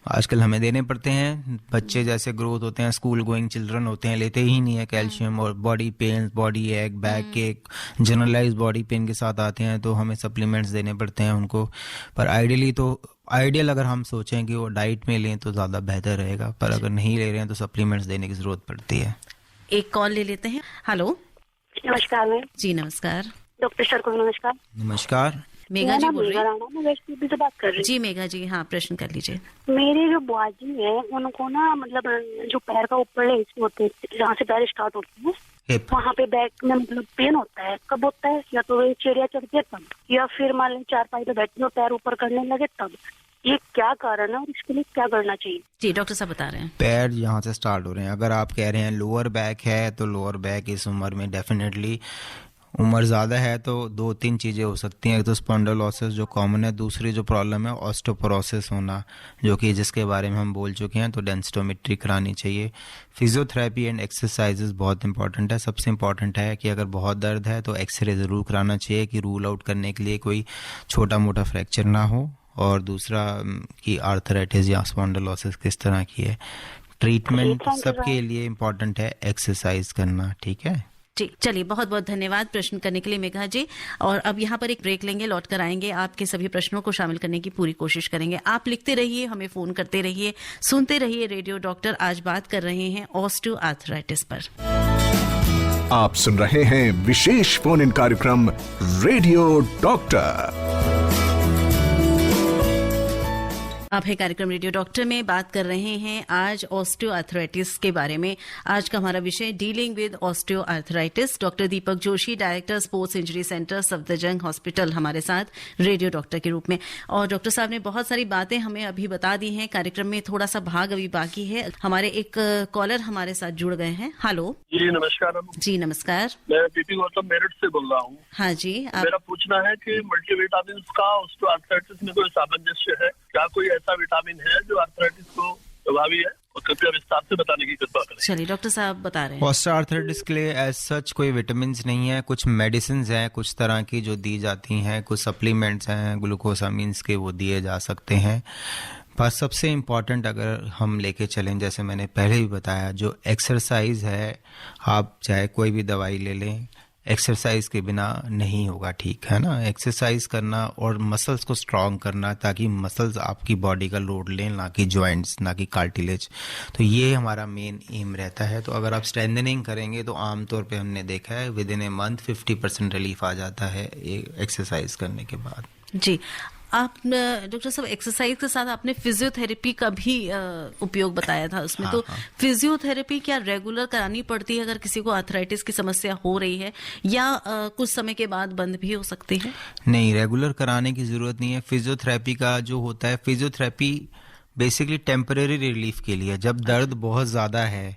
आजकल हमें देने पड़ते हैं। बच्चे जैसे ग्रोथ होते हैं, स्कूल गोइंग चिल्ड्रन होते हैं, लेते ही नहीं है कैल्शियम। और बॉडी पेन, बॉडी एक बैक के जनरलाइज बॉडी पेन के साथ आते हैं, तो हमें सप्लीमेंट्स देने पड़ते हैं उनको। पर आइडियल अगर हम सोचें कि वो डाइट में लें तो ज़्यादा बेहतर रहेगा, पर अगर नहीं ले रहे हैं तो सप्लीमेंट्स देने की ज़रूरत पड़ती है। एक कॉल ले लेते हैं। हेलो, नमस्कार मैम। जी नमस्कार। डॉक्टर सर को नमस्कार। नमस्कार। मेघा जी बोल रही हैं? मैं वैष्णो से बात कर रही जी मेघा जी, हाँ प्रश्न कर लीजिए। मेरे जो बुआजी है उनको ना मतलब जो पैर का ऊपर हिस्से होते हैं जहाँ से पैर स्टार्ट होते हैं वहाँ पे बैक में मतलब पेन होता है। कब होता है? या तो चिड़िया चढ़ती है तब, या फिर मान लीजिए चारपाई पे बैठे हो पैर ऊपर करने लगे तब। ये क्या कारण है और इसके लिए क्या करना चाहिए? जी डॉक्टर साहब बता रहे हैं। पैर यहाँ से स्टार्ट हो रहे हैं। अगर आप कह रहे हैं लोअर बैक है तो लोअर बैक इस उम्र में डेफिनेटली, उम्र ज़्यादा है तो 2-3 चीज़ें हो सकती हैं। एक तो स्पॉन्डिलोसिस जो कॉमन है, दूसरी जो प्रॉब्लम है ऑस्टियोपोरोसिस होना, जो कि जिसके बारे में हम बोल चुके हैं, तो डेंसिटोमेट्री करानी चाहिए। फिजियोथेरेपी एंड एक्सरसाइजेस बहुत इंपॉर्टेंट है। सबसे इंपॉर्टेंट है कि अगर बहुत दर्द है तो एक्सरे ज़रूर कराना चाहिए कि रूल आउट करने के लिए कोई छोटा मोटा फ्रैक्चर ना हो। और दूसरा कि आर्थराइटिस या स्पॉन्डिलोसिस किस तरह की है। ट्रीटमेंट सबके लिए इम्पॉर्टेंट है, एक्सरसाइज करना। ठीक है जी, चलिए बहुत बहुत धन्यवाद प्रश्न करने के लिए मेघा जी। और अब यहाँ पर एक ब्रेक लेंगे, लौट कर आएंगे, आपके सभी प्रश्नों को शामिल करने की पूरी कोशिश करेंगे। आप लिखते रहिए, हमें फोन करते रहिए, सुनते रहिए रेडियो डॉक्टर। आज बात कर रहे हैं ऑस्टियो आर्थराइटिस पर। आप सुन रहे हैं विशेष फोन इन कार्यक्रम रेडियो डॉक्टर। आप है कार्यक्रम रेडियो डॉक्टर में बात कर रहे हैं आज ऑस्टियो आर्थराइटिस के बारे में। आज का हमारा विषय dealing with osteo arthritis. Doctor Deepak Joshi, director sports injury centre Safdarjung hospital, हमारे साथ रेडियो डॉक्टर के रूप में। और डॉक्टर साहब ने बहुत सारी बातें हमें अभी बता दी हैं। कार्यक्रम में थोड़ा सा भाग अभी बाकी है। हमारे एक कॉलर हमारे साथ जुड़ गए हैं। हेलो जी नमस्कार। जी नमस्कार। मैं पीपी गौतम मेरठ से बोल रहा हूँ। हाँ जी। मेरा पूछना है कि मल्टीविटामिन का ऑस्टियो आर्थराइटिस में कोई सामंजस्य है क्या? कोई ऐसा विटामिन है जो आर्थराइटिस को प्रभावी है? और कृपया विस्तार से बताने की कृपा करें। चलिए डॉक्टर साहब बता रहे हैं। ऑस्टियो आर्थराइटिस के लिए एज सच कोई विटामिन नहीं है। कुछ मेडिसिन हैं कुछ तरह की जो दी जाती हैं, कुछ सप्लीमेंट्स हैं ग्लूकोसामीन्स के, वो दिए जा सकते हैं। पर सबसे इम्पॉर्टेंट अगर हम लेके चलें, जैसे मैंने पहले भी बताया, जो एक्सरसाइज है, आप चाहे कोई भी दवाई ले लें, एक्सरसाइज के बिना नहीं होगा। ठीक है ना? एक्सरसाइज करना और मसल्स को स्ट्रॉन्ग करना ताकि मसल्स आपकी बॉडी का लोड लें, ना कि जॉइंट्स, ना कि कार्टिलेज। तो ये हमारा मेन एम रहता है। तो अगर आप स्ट्रेंथनिंग करेंगे तो आमतौर पे हमने देखा है within a month 50% relief आ जाता है एक्सरसाइज करने के बाद। जी, आप डॉक्टर साहब एक्सरसाइज के साथ आपने फिजियोथेरेपी का भी उपयोग बताया था उसमें। हाँ, तो फिजियोथेरेपी क्या रेगुलर करानी पड़ती है अगर किसी को आर्थराइटिस की समस्या हो रही है, या कुछ समय के बाद बंद भी हो सकती है? नहीं, रेगुलर कराने की जरूरत नहीं है। फिजियोथेरेपी का जो होता है, फिजियोथेरेपी बेसिकली टेम्परेरी रिलीफ के लिए। जब दर्द बहुत ज़्यादा है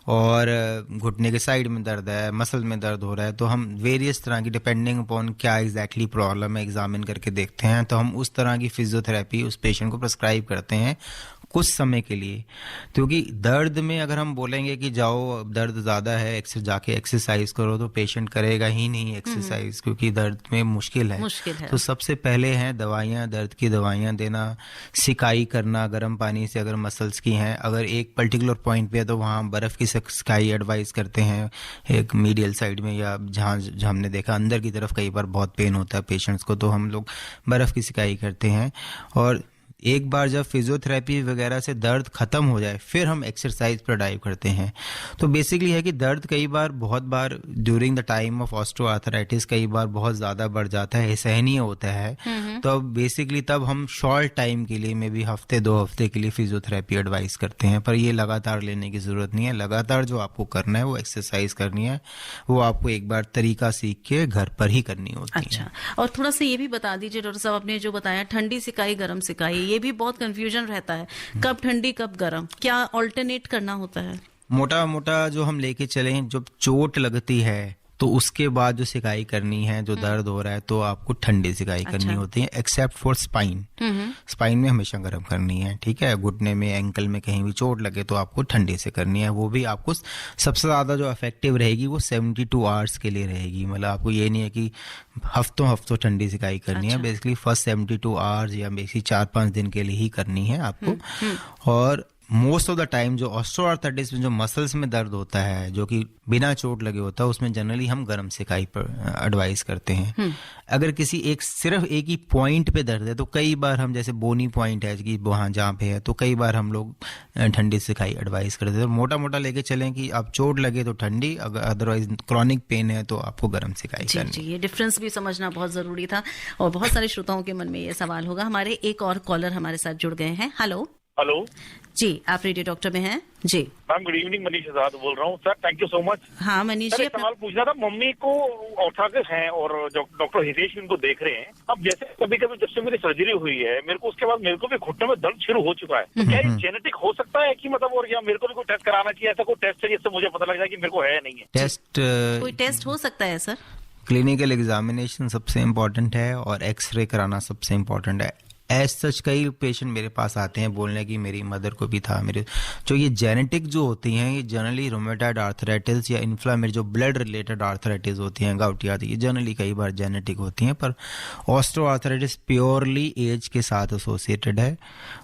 और घुटने के साइड में दर्द है, मसल में दर्द हो रहा है, तो हम वेरियस तरह की, डिपेंडिंग अपॉन क्या एग्जैक्टली प्रॉब्लम है, एग्जामिन करके देखते हैं, तो हम उस तरह की फिजियोथेरेपी उस पेशेंट को प्रिस्क्राइब करते हैं कुछ समय के लिए। क्योंकि दर्द में अगर हम बोलेंगे कि जाओ दर्द ज़्यादा है जाके एक्सरसाइज करो, तो पेशेंट करेगा ही नहीं एक्सरसाइज, क्योंकि दर्द में मुश्किल है। तो सबसे पहले है दवाइयाँ, दर्द की दवाइयाँ देना, सिकाई करना गर्म पानी से अगर मसल्स की हैं, अगर एक पर्टिकुलर पॉइंट पे है तो वहाँ बर्फ़ की सिकाई एडवाइस करते हैं एक मीडियल साइड में, या जहाँ हमने देखा अंदर की तरफ कई बार बहुत पेन होता है पेशेंट्स को, तो हम लोग बर्फ़ की सिकाई करते हैं। और एक बार जब फिजियोथेरेपी वगैरह से दर्द खत्म हो जाए फिर हम एक्सरसाइज पर डाइव करते हैं। तो बेसिकली है कि दर्द कई बार, बहुत बार during the time of osteoarthritis कई बार बहुत ज़्यादा बढ़ जाता है, असहनीय होता है, तो बेसिकली तब हम शॉर्ट टाइम के लिए, मे बी हफ्ते 2 हफ्ते के लिए फिजियोथेरेपी एडवाइस करते हैं। पर ये लगातार लेने की ज़रूरत नहीं है। लगातार जो आपको करना है वो एक्सरसाइज करनी है, वो आपको एक बार तरीका सीख के घर पर ही करनी होती है। और थोड़ा सा ये भी बता दीजिए डॉक्टर साहब, आपने जो बताया ठंडी सिकाई गर्म सिकाई, ये भी बहुत कंफ्यूजन रहता है, कब ठंडी कब गर्म, क्या ऑल्टरनेट करना होता है? मोटा मोटा जो हम लेके चले, जब चोट लगती है तो उसके बाद जो सिकाई करनी है, जो दर्द हो रहा है, तो आपको ठंडी सिकाई करनी होती है, एक्सेप्ट फॉर स्पाइन। स्पाइन में हमेशा गर्म करनी है, ठीक है। घुटने में, एंकल में कहीं भी चोट लगे तो आपको ठंडी से करनी है। वो भी आपको सबसे ज़्यादा जो इफेक्टिव रहेगी वो 72 आवर्स के लिए रहेगी। मतलब आपको ये नहीं है कि हफ्तों ठंडी सिकाई करनी है, बेसिकली फर्स्ट 72 आवर्स या बेसिकली 4-5 दिन के लिए ही करनी है आपको। और मोस्ट ऑफ द टाइम जो ऑस्टियोआर्थराइटिस में जो मसल्स में दर्द होता है, जो कि बिना चोट लगे होता है, उसमें जनरली हम गर्म सिकाई पर एडवाइस करते हैं। अगर किसी सिर्फ एक ही पॉइंट पे दर्द है तो कई बार हम, जैसे बोनी पॉइंट है कि वहाँ जहाँ पे है, तो कई बार हम लोग ठंडी सिकाई एडवाइस करते हैं। मोटा मोटा लेके चलें कि आप चोट लगे तो ठंडी, अगर अदरवाइज क्रॉनिक पेन है तो आपको गर्म सिकाई करनी। जी, ये डिफरेंस भी समझना बहुत जरूरी था और बहुत सारे श्रोताओं के मन में ये सवाल होगा। हमारे एक और कॉलर हमारे साथ जुड़ गए हैं। हेलो जी, आप रेडियो डॉक्टर में हैं जी। मैम गुड इवनिंग, मनीष आजाद बोल रहा हूँ sir, thank you so much. हाँ मनीष जी, सवाल पूछना था। मम्मी को ऑर्थराइटिस है और डॉक्टर हितेश इनको देख रहे हैं। अब जैसे कभी कभी जब से मेरी सर्जरी हुई है, मेरे को उसके बाद मेरे को भी घुटने में दर्द शुरू हो चुका है, तो क्या ये जेनेटिक हो सकता है कि मतलब, और या मेरे को भी कोई टेस्ट कराना चाहिए, ऐसा कोई टेस्ट चाहिए जिससे मुझे पता लग जाए कि मेरे को है नहीं है? कोई टेस्ट हो सकता है सर? क्लिनिकल एग्जामिनेशन सबसे इम्पोर्टेंट है और एक्सरे कराना सबसे इम्पोर्टेंट है। एज सच कई पेशेंट मेरे पास आते हैं बोलने की मेरी मदर को भी था, मेरे जो ये जेनेटिक जो होती हैं, ये जनरली रोमेटॉइड आर्थराइटिस या इन्फ्लामेटरी जो ब्लड रिलेटेड आर्थराइटिस होती हैं, गाउटी आती है, जनरली कई बार जेनेटिक होती हैं। पर ऑस्टियोआर्थराइटिस प्योरली एज के साथ एसोसिएटेड है।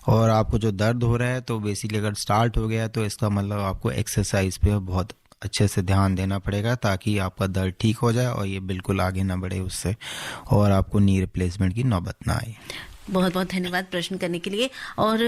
और आपको जो दर्द हो रहा है तो बेसिकली अगर स्टार्ट हो गया तो इसका मतलब आपको एक्सरसाइज पे बहुत अच्छे से ध्यान देना पड़ेगा ताकि आपका दर्द ठीक हो जाए और ये बिल्कुल आगे ना बढ़े उससे, और आपको नी रिप्लेसमेंट की नौबत ना आए। बहुत बहुत धन्यवाद प्रश्न करने के लिए। और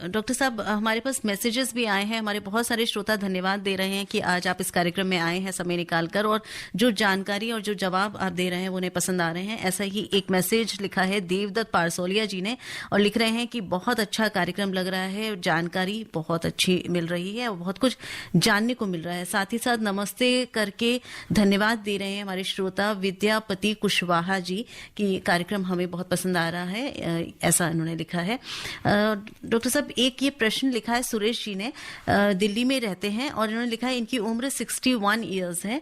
डॉक्टर साहब, हमारे पास मैसेजेस भी आए हैं, हमारे बहुत सारे श्रोता धन्यवाद दे रहे हैं कि आज आप इस कार्यक्रम में आए हैं समय निकालकर, और जो जानकारी और जो जवाब आप दे रहे हैं वो उन्हें पसंद आ रहे हैं। ऐसा ही एक मैसेज लिखा है देवदत्त पारसोलिया जी ने, और लिख रहे हैं कि बहुत अच्छा कार्यक्रम लग रहा है, जानकारी बहुत अच्छी मिल रही है और बहुत कुछ जानने को मिल रहा है। साथ ही साथ नमस्ते करके धन्यवाद दे रहे हैं हमारे श्रोता विद्यापति कुशवाहा जी की कार्यक्रम हमें बहुत पसंद आ रहा है, ऐसा इन्होंने लिखा है। डॉक्टर साहब, एक ये प्रश्न लिखा है सुरेश जी ने, दिल्ली में रहते हैं, और इन्होंने लिखा है इनकी उम्र 61 इयर्स है,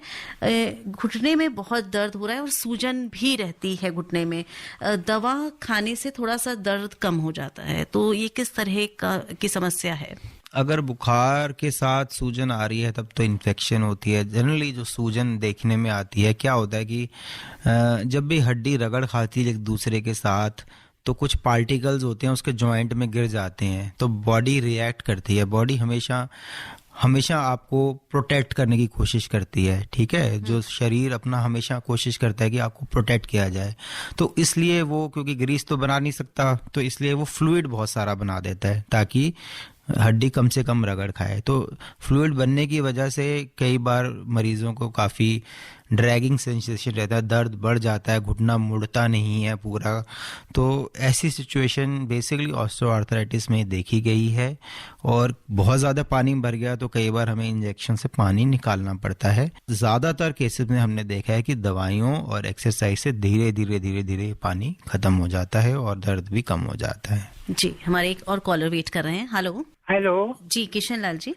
घुटने में बहुत दर्द हो रहा है और सूजन भी रहती है घुटने में, दवा खाने से थोड़ा सा दर्द कम हो जाता है, तो ये किस तरह की समस्या है? अगर बुखार के साथ सूजन आ रही है तब तो इन्फेक्शन होती है। जनरली जो सूजन देखने में आती है, क्या होता है कि जब भी हड्डी रगड़ खाती है एक दूसरे के साथ तो कुछ पार्टिकल्स होते हैं उसके जॉइंट में गिर जाते हैं, तो बॉडी रिएक्ट करती है। बॉडी हमेशा आपको प्रोटेक्ट करने की कोशिश करती है, ठीक है। जो शरीर अपना हमेशा कोशिश करता है कि आपको प्रोटेक्ट किया जाए, तो इसलिए वो, क्योंकि ग्रीस तो बना नहीं सकता, तो इसलिए वो फ्लूइड बहुत सारा बना देता है ताकि हड्डी कम से कम रगड़ खाए। तो फ्लूइड बनने की वजह से कई बार मरीजों को काफ़ी ड्रैगिंग सेंसेशन रहता है, दर्द बढ़ जाता है, घुटना मुड़ता नहीं है पूरा। तो ऐसी सिचुएशन बेसिकली ऑस्टियोआर्थराइटिस में देखी गई है। और बहुत ज़्यादा पानी भर गया तो कई बार हमें इंजेक्शन से पानी निकालना पड़ता है। ज़्यादातर केसेस में हमने देखा है कि दवाइयों और एक्सरसाइज से धीरे धीरे पानी खत्म हो जाता है और दर्द भी कम हो जाता है। जी, हमारे एक और कॉलर वेट कर रहे हैं। हेलो। हेलो जी, किशन लाल जी।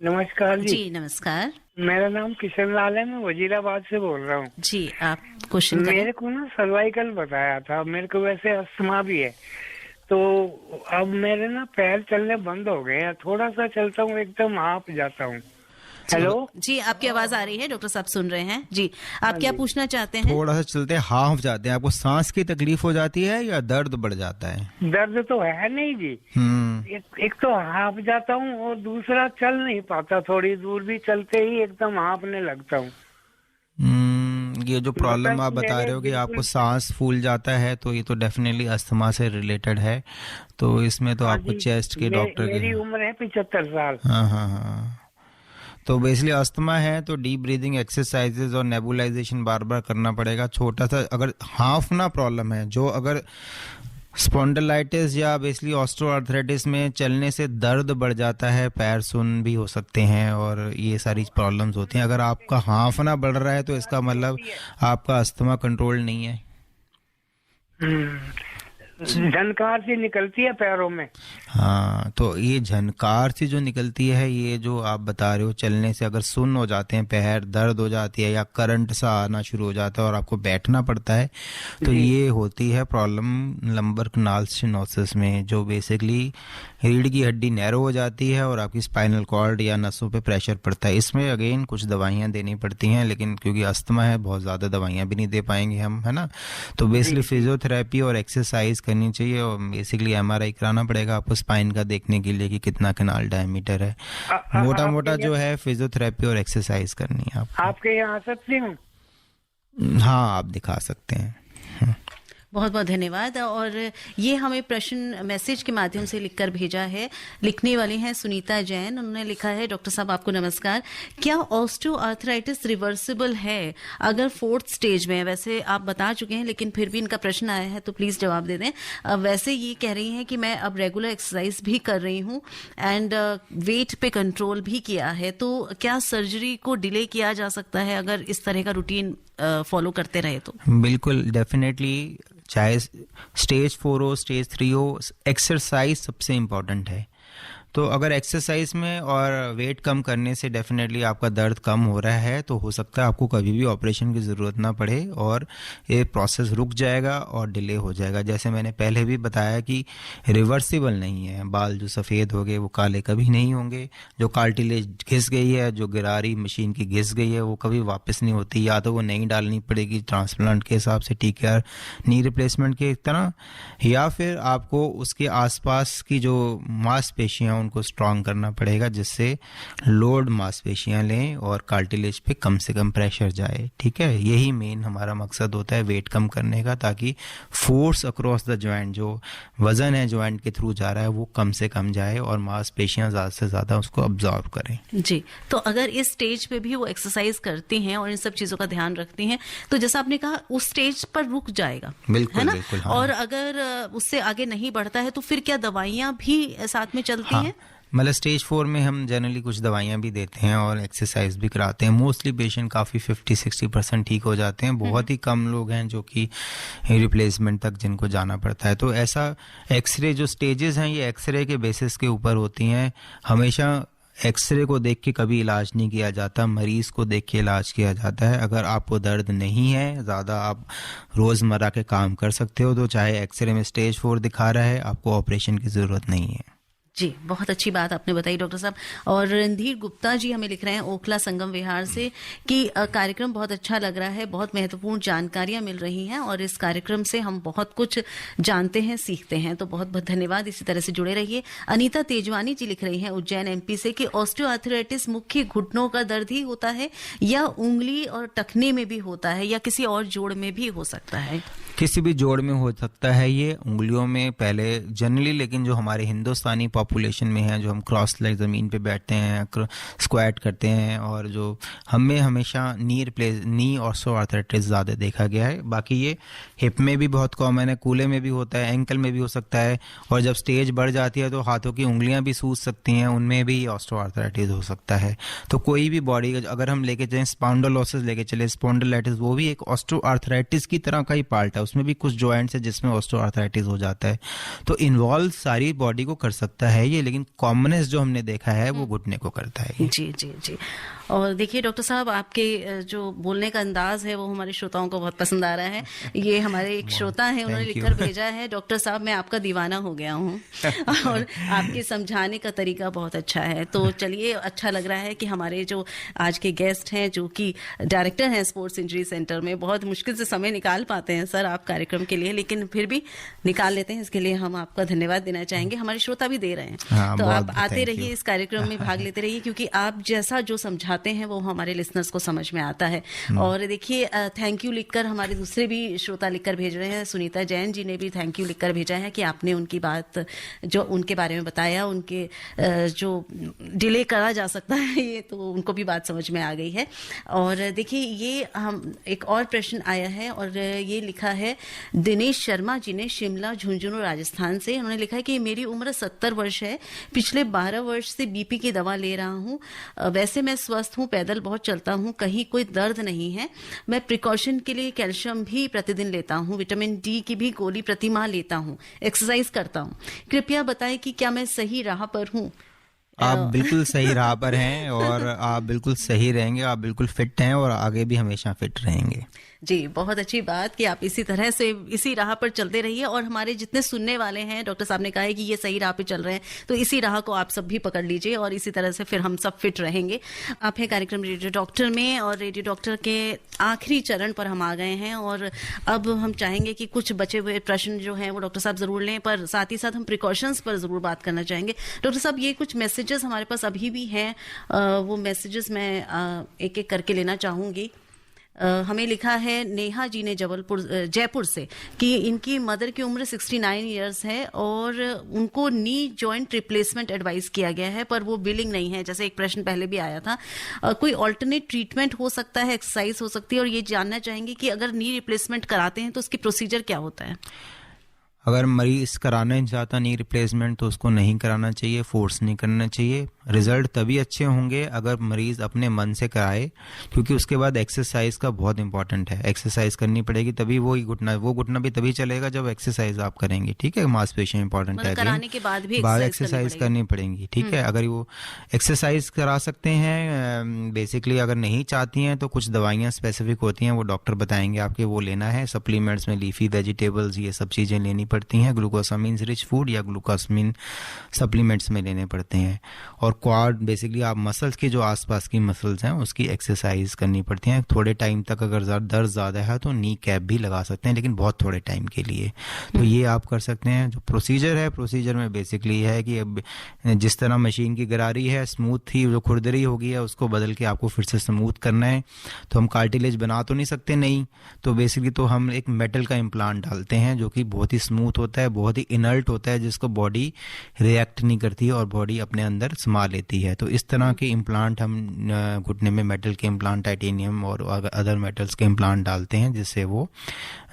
नमस्कार जी। जी नमस्कार। मेरा नाम किशन लाल है, मैं वजीराबाद से बोल रहा हूँ। जी, आप क्वेश्चन करें। मेरे को ना सर्वाइकल बताया था, मेरे को वैसे अस्थमा भी है। तो अब मेरे ना पैर चलने बंद हो गए हैं, थोड़ा सा चलता हूँ एकदम हाँफ जाता हूँ। हेलो जी, आपकी आवाज आ रही है, डॉक्टर साहब सुन रहे हैं जी। आप क्या पूछना चाहते हैं? थोड़ा सा चलते हाफ जाते हैं, आपको सांस की तकलीफ हो जाती है या दर्द बढ़ जाता है? दर्द तो है नहीं जी। एक तो हाँफ जाता हूँ और दूसरा चल नहीं पाता, थोड़ी दूर भी चलते ही एकदम हाँफने लगता हूँ। ये जो प्रॉब्लम आप बता रहे हो कि आपको सांस फूल जाता है, तो ये तो डेफिनेटली अस्थमा से रिलेटेड है। तो इसमें तो आपको चेस्ट के डॉक्टर की, मेरी उम्र है 75 साल। हाँ। तो बेसिकली अस्थमा है तो डीप ब्रीदिंग एक्सरसाइजेज और नेबुलाइजेशन बार बार करना पड़ेगा। छोटा सा अगर हाफना प्रॉब्लम है, जो अगर स्पॉन्डिलाइटिस या बेसिकली ऑस्टियोआर्थराइटिस में चलने से दर्द बढ़ जाता है, पैर सुन भी हो सकते हैं और ये सारी प्रॉब्लम्स होती हैं। अगर आपका हाफना बढ़ रहा है तो इसका मतलब आपका अस्थमा कंट्रोल नहीं है। झनकार सी निकलती है पैरों में। हाँ, तो ये झनकार सी जो निकलती है, ये जो आप बता रहे हो, चलने से अगर सुन्न हो जाते हैं पैर, दर्द हो जाती है या करंट सा आना शुरू हो जाता है और आपको बैठना पड़ता है, तो ये होती है प्रॉब्लम लंबर कनाल स्टेनोसिस में, जो बेसिकली रीढ़ की हड्डी नैरो हो जाती है और आपकी स्पाइनल कॉर्ड या नसों पे प्रेशर पड़ता है। इसमें अगेन कुछ दवाइयाँ देनी पड़ती हैं, लेकिन क्योंकि अस्थमा है बहुत ज़्यादा दवाइयाँ भी नहीं दे पाएंगे हम, है ना। तो बेसिकली फिजियोथेरेपी और एक्सरसाइज करनी चाहिए और बेसिकली MRI कराना पड़ेगा आपको स्पाइन का, देखने के लिए कि कितना कनाल डायमीटर है। मोटा मोटा जो है फिजियोथेरेपी और एक्सरसाइज करनी है आपके यहाँ आ सकती हूँ? हाँ, आप दिखा सकते हैं। बहुत बहुत धन्यवाद। और ये हमें प्रश्न मैसेज के माध्यम से लिखकर भेजा है। लिखने वाली हैं सुनीता जैन। उन्होंने लिखा है, डॉक्टर साहब आपको नमस्कार, क्या ऑस्टियोआर्थराइटिस रिवर्सिबल है अगर 4th स्टेज में है? वैसे आप बता चुके हैं, लेकिन फिर भी इनका प्रश्न आया है तो प्लीज जवाब दे दें। वैसे ये कह रही हैं कि मैं अब रेगुलर एक्सरसाइज भी कर रही हूँ एंड वेट पे कंट्रोल भी किया है, तो क्या सर्जरी को डिले किया जा सकता है अगर इस तरह का रूटीन फॉलो करते रहे तो? बिल्कुल, डेफिनेटली, चाहे स्टेज 4 हो, स्टेज 3 हो, एक्सरसाइज सबसे इम्पोर्टेंट है। तो अगर एक्सरसाइज में और वेट कम करने से डेफिनेटली आपका दर्द कम हो रहा है, तो हो सकता है आपको कभी भी ऑपरेशन की ज़रूरत ना पड़े और ये प्रोसेस रुक जाएगा और डिले हो जाएगा। जैसे मैंने पहले भी बताया कि रिवर्सिबल नहीं है। बाल जो सफ़ेद हो गए वो काले कभी नहीं होंगे, जो कार्टिलेज घिस गई है, जो गिरारी मशीन की घिस गई है, वो कभी वापस नहीं होती। या तो वो नई डालनी पड़ेगी ट्रांसप्लांट के हिसाब से, TKR नी रिप्लेसमेंट के तरह, या फिर आपको उसके आसपास की जो मांसपेशियाँ उनको स्ट्रॉन्ग करना पड़ेगा, जिससे लोड मांसपेशियां लें और कार्टिलेज पे कम से कम प्रेशर जाए। ठीक है, यही मेन हमारा मकसद होता है वेट कम करने का, ताकि फोर्स अक्रॉस द जॉइंट, जो वजन है जॉइंट के थ्रू जा रहा है, वो कम से कम जाए और मांसपेशियां ज्यादा से ज्यादा उसको अब्जॉर्व करें। जी, तो अगर इस स्टेज पे भी वो एक्सरसाइज करती हैं और इन सब चीजों का ध्यान रखती हैं, तो जैसा आपने कहा उस स्टेज पर रुक जाएगा, बिल्कुल, है ना? बिल्कुल, हाँ। और अगर उससे आगे नहीं बढ़ता है तो फिर क्या दवाइयां भी साथ में चलती हैं? मतलब स्टेज 4 में हम जनरली कुछ दवाइयां भी देते हैं और एक्सरसाइज भी कराते हैं। मोस्टली पेशेंट काफ़ी 50-60% ठीक हो जाते हैं। बहुत ही कम लोग हैं जो कि रिप्लेसमेंट तक जिनको जाना पड़ता है। तो ऐसा एक्सरे जो स्टेजेस हैं, ये एक्सरे के बेसिस के ऊपर होती हैं। हमेशा एक्सरे को देख के कभी इलाज नहीं किया जाता, मरीज को देख के इलाज किया जाता है। अगर आपको दर्द नहीं है ज़्यादा, आप रोज़मर्रा के काम कर सकते हो, तो चाहे एक्सरे में स्टेज 4 दिखा रहा है, आपको ऑपरेशन की ज़रूरत नहीं है। जी, बहुत अच्छी बात आपने बताई डॉक्टर साहब। और रणधीर गुप्ता जी हमें लिख रहे हैं ओखला संगम विहार से कि कार्यक्रम बहुत अच्छा लग रहा है, बहुत महत्वपूर्ण जानकारियां मिल रही हैं और इस कार्यक्रम से हम बहुत कुछ जानते हैं, सीखते हैं। तो बहुत बहुत धन्यवाद, इसी तरह से जुड़े रहिए। अनीता तेजवानी जी लिख रही हैं उज्जैन MP से कि ऑस्टियोआर्थराइटिस मुख्य घुटनों का दर्द ही होता है या उंगली और टखने में भी होता है या किसी और जोड़ में भी हो सकता है? किसी भी जोड़ में हो सकता है ये, उंगलियों में पहले जनरली, लेकिन जो हमारे हिंदुस्तानी पॉपुलेशन में है, जो हम क्रॉस लेग ज़मीन पे बैठते हैं, स्क्वाट करते हैं, और जो हमें हमेशा नी ऑस्टियोआर्थराइटिस ज़्यादा देखा गया है। बाकी ये हिप में भी बहुत कॉमन है, कूल्हे में भी होता है, एंकल में भी हो सकता है, और जब स्टेज बढ़ जाती है तो हाथों की उंगलियां भी सूज सकती हैं, उनमें भी ऑस्टियोआर्थराइटिस हो सकता है। तो कोई भी बॉडी, अगर हम लेके चलें स्पॉन्डिलोसिस लेके चले, स्पॉन्डिलाइटिस वो भी एक ऑस्टियोआर्थराइटिस की तरह का ही पार्ट है, उसमें भी कुछ जॉइंट्स है जिसमें ऑस्टियोआर्थराइटिस हो जाता है। तो इन्वॉल्व सारी बॉडी को कर सकता है ये, लेकिन कॉमनेस्ट जो हमने देखा है वो घुटने को करता है। जी जी जी। और देखिए डॉक्टर साहब, आपके जो बोलने का अंदाज है वो हमारे श्रोताओं को बहुत पसंद आ रहा है। ये हमारे एक श्रोता है, उन्होंने लिखकर भेजा है, डॉक्टर साहब मैं आपका दीवाना हो गया हूँ और आपके समझाने का तरीका बहुत अच्छा है। तो चलिए, अच्छा लग रहा है कि हमारे जो आज के गेस्ट हैं, जो कि डायरेक्टर हैं स्पोर्ट्स इंजरी सेंटर में, बहुत मुश्किल से समय निकाल पाते हैं सर आप कार्यक्रम के लिए, लेकिन फिर भी निकाल लेते हैं। इसके लिए हम आपका धन्यवाद देना चाहेंगे, हमारे श्रोता भी दे रहे हैं। तो आप आते रहिए, इस कार्यक्रम में भाग लेते रहिए, क्योंकि आप जैसा जो समझाते हैं वो हमारे लिसनर्स को समझ में आता है। और देखिए, थैंक यू लिखकर हमारे दूसरे भी श्रोता लिखकर भेज रहे हैं। सुनीता जैन जी ने भी थैंक यू लिखकर भेजा है कि आपने उनकी बात, जो उनके बारे में बताया, उनके जो डिले करा जा सकता है ये, तो उनको भी बात समझ में आ गई है। और देखिए, ये हम एक और प्रश्न आया है, और ये लिखा है दिनेश शर्मा जी ने, शिमला झुंझुनू राजस्थान से। उन्होंने लिखा है कि मेरी उम्र 70 वर्ष है, पिछले 12 वर्ष से बीपी की दवा ले रहा हूँ। वैसे मैं स्वस्थ हूँ, पैदल बहुत चलता हूँ, कहीं कोई दर्द नहीं है। मैं प्रिकॉशन के लिए कैल्शियम भी प्रतिदिन लेता हूँ, विटामिन डी की भी गोली प्रति माह लेता हूँ, एक्सरसाइज करता हूँ। कृपया बताएं कि क्या मैं सही राह पर हूँ? आप बिल्कुल सही राह पर हैं, और आप बिल्कुल सही रहेंगे, आप बिल्कुल फिट हैं, और आगे भी हमेशा फिट रहेंगे। जी, बहुत अच्छी बात कि आप इसी तरह से इसी राह पर चलते रहिए। और हमारे जितने सुनने वाले हैं, डॉक्टर साहब ने कहा है कि ये सही राह पे चल रहे हैं, तो इसी राह को आप सब भी पकड़ लीजिए, और इसी तरह से फिर हम सब फिट रहेंगे। आप है कार्यक्रम रेडियो डॉक्टर में, और रेडियो डॉक्टर के आखिरी चरण पर हम आ गए हैं, और अब हम चाहेंगे कि कुछ बचे हुए प्रश्न जो हैं वो डॉक्टर साहब जरूर लें, पर साथ ही साथ हम प्रिकॉशंस पर जरूर बात करना चाहेंगे। डॉक्टर साहब, ये कुछ मैसेजेस हमारे पास अभी भी हैं, वो मैसेजेस मैं एक एक करके लेना चाहूंगी। हमें लिखा है नेहा जी ने जयपुर से, कि इनकी मदर की उम्र 69 इयर्स है, और उनको नी जॉइंट रिप्लेसमेंट एडवाइस किया गया है, पर वो बिलिंग नहीं है, जैसे एक प्रश्न पहले भी आया था। कोई ऑल्टरनेट ट्रीटमेंट हो सकता है, एक्सरसाइज हो सकती है, और ये जानना चाहेंगे कि अगर नी रिप्लेसमेंट कराते हैं तो उसकी प्रोसीजर क्या होता है? अगर मरीज कराना नहीं चाहता नी रिप्लेसमेंट, तो उसको नहीं कराना चाहिए, फोर्स नहीं करना चाहिए। रिजल्ट तभी अच्छे होंगे अगर मरीज अपने मन से कराए, क्योंकि उसके बाद एक्सरसाइज का बहुत इंपॉर्टेंट है। एक्सरसाइज करनी पड़ेगी, तभी वो घुटना भी तभी चलेगा जब एक्सरसाइज आप करेंगे। ठीक है, मांसपेशियां इंपॉर्टेंट है, कराने के बाद भी एक्सरसाइज करनी पड़ेगी। ठीक है, अगर वो एक्सरसाइज करा सकते हैं, बेसिकली अगर नहीं चाहती हैं तो कुछ दवाइयाँ स्पेसिफिक होती हैं, वो डॉक्टर बताएंगे आपके, वो लेना है। सप्लीमेंट्स में लीफी वेजिटेबल्स, ये सब चीज़ें लेनी पड़ती हैं। ग्लूकोसामिन रिच फूड या ग्लूकोसामिन सप्लीमेंट्स में लेने पड़ते हैं। और क्वाड, बेसिकली आप मसल्स की जो आसपास की मसल्स हैं उसकी एक्सरसाइज करनी पड़ती हैं। थोड़े टाइम तक अगर दर्द ज़्यादा है तो नी कैप भी लगा सकते हैं, लेकिन बहुत थोड़े टाइम के लिए। तो ये आप कर सकते हैं। जो प्रोसीजर है, प्रोसीजर में बेसिकली है कि अब जिस तरह मशीन की गरारी है, स्मूथ थी, जो खुरदरी हो गई है उसको बदल के आपको फिर से स्मूथ करना है। तो हम कार्टिलेज बना तो नहीं सकते, नहीं, तो बेसिकली तो हम एक मेटल का इम्प्लांट डालते हैं, जो कि बहुत ही स्मूथ होता है, बहुत ही इनर्ट होता है, जिसको बॉडी रिएक्ट नहीं करती है और बॉडी अपने अंदर समा लेती है। तो इस तरह के इम्प्लांट हम घुटने में मेटल के इम्प्लांट, टाइटेनियम और अदर मेटल्स के इम्प्लांट डालते हैं, जिससे वो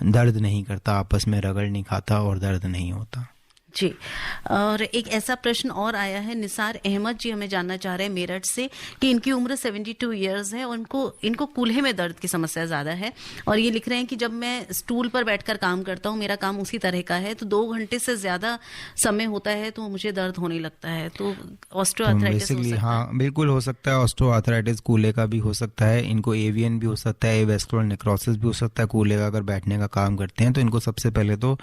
दर्द नहीं करता, आपस में रगड़ नहीं खाता और दर्द नहीं होता। जी, और एक ऐसा प्रश्न और आया है, निसार अहमद जी हमें जानना चाह रहे हैं मेरठ से, कि इनकी उम्र 72 इयर्स है और इनको कूल्हे में दर्द की समस्या ज़्यादा है, और ये लिख रहे हैं कि जब मैं स्टूल पर बैठकर काम करता हूँ, मेरा काम उसी तरह का है, तो 2 घंटे से ज़्यादा समय होता है तो मुझे दर्द होने लगता है। तो ऑस्टियोआर्थराइटिस हो सकता है? हाँ, बिल्कुल हो सकता है। ऑस्टियोआर्थराइटिस कूल्हे का भी हो सकता है, इनको एवियन भी हो सकता है, एवेस्कुलर नेक्रोसिस भी हो सकता है। कूल्हे का अगर बैठने का काम करते हैं तो इनको सबसे पहले तो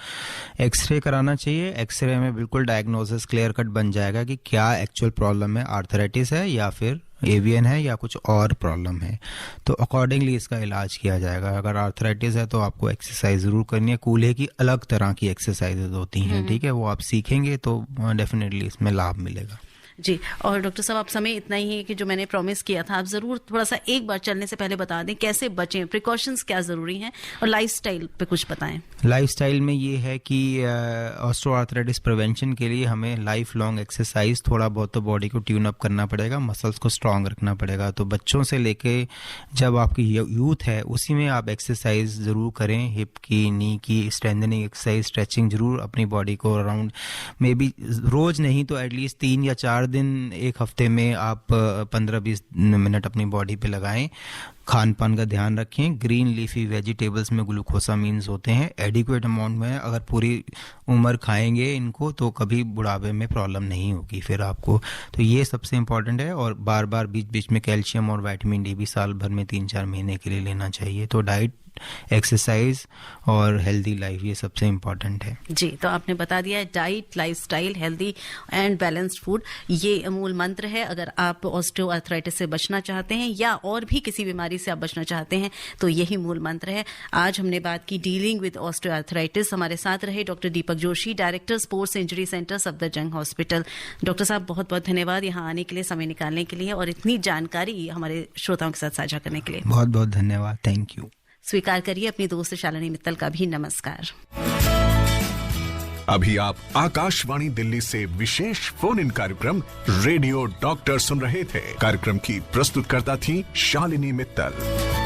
एक्सरे कराना चाहिए। एक्सरे में बिल्कुल डायग्नोसिस क्लियर कट बन जाएगा कि क्या एक्चुअल प्रॉब्लम है, आर्थराइटिस है या फिर एवियन है या कुछ और प्रॉब्लम है, तो अकॉर्डिंगली इसका इलाज किया जाएगा। अगर आर्थराइटिस है तो आपको एक्सरसाइज जरूर करनी है। कूल्हे की अलग तरह की एक्सरसाइजेज होती हैं, ठीक है, वो आप सीखेंगे तो डेफिनेटली इसमें लाभ मिलेगा। जी, और डॉक्टर साहब आप समय इतना ही है कि जो मैंने प्रॉमिस किया था, आप जरूर थोड़ा सा एक बार चलने से पहले बता दें कैसे बचें, प्रिकॉशंस क्या जरूरी हैं, और लाइफस्टाइल पे कुछ बताएं। लाइफस्टाइल में ये है कि ऑस्टियोआर्थराइटिस प्रिवेंशन के लिए हमें लाइफ लॉन्ग एक्सरसाइज, थोड़ा बहुत तो बॉडी को ट्यून अप करना पड़ेगा, मसल्स को स्ट्रांग रखना पड़ेगा। तो बच्चों से लेके जब आपकी यूथ है उसी में आप एक्सरसाइज ज़रूर करें, हिप की, नी की स्ट्रेंथनिंग एक्सरसाइज, स्ट्रेचिंग जरूर अपनी बॉडी को अराउंड मे बी रोज़ नहीं तो एटलीस्ट 3 या 4 दिन एक हफ्ते में आप 15-20 मिनट अपनी बॉडी पे लगाएं। खान पान का ध्यान रखें, ग्रीन लीफी वेजिटेबल्स में ग्लूकोसामीन्स होते हैं एडिक्वेट अमाउंट में, अगर पूरी उम्र खाएंगे इनको तो कभी बुढ़ापे में प्रॉब्लम नहीं होगी फिर आपको। तो ये सबसे इम्पॉर्टेंट है, और बार बार बीच बीच में कैल्शियम और विटामिन डी भी साल भर में 3-4 महीने के लिए लेना चाहिए। तो डाइट, एक्सरसाइज और हेल्दी लाइफ ये सबसे इम्पॉर्टेंट है। जी, तो आपने बता दिया diet, lifestyle, healthy and balanced food, ये मूल मंत्र है। अगर आप ऑस्टियोआर्थराइटिस से बचना चाहते हैं या और भी किसी बीमारी से आप बचना चाहते हैं तो यही मूल मंत्र है। आज हमने बात की डीलिंग विद ऑस्टियोआर्थराइटिस। हमारे साथ रहे doctor Deepak Joshi, director sports injury centre Safdarjung hospital. Doctor साहब बहुत बहुत धन्यवाद यहाँ आने के लिए, समय निकालने के लिए और इतनी जानकारी हमारे श्रोताओं के साथ साझा करने के लिए। बहुत बहुत धन्यवाद, थैंक यू। स्वीकार करिए अपनी दोस्त शालिनी मित्तल का भी नमस्कार। अभी आप आकाशवाणी दिल्ली से विशेष फोन इन कार्यक्रम रेडियो डॉक्टर सुन रहे थे। कार्यक्रम की प्रस्तुतकर्ता थी शालिनी मित्तल।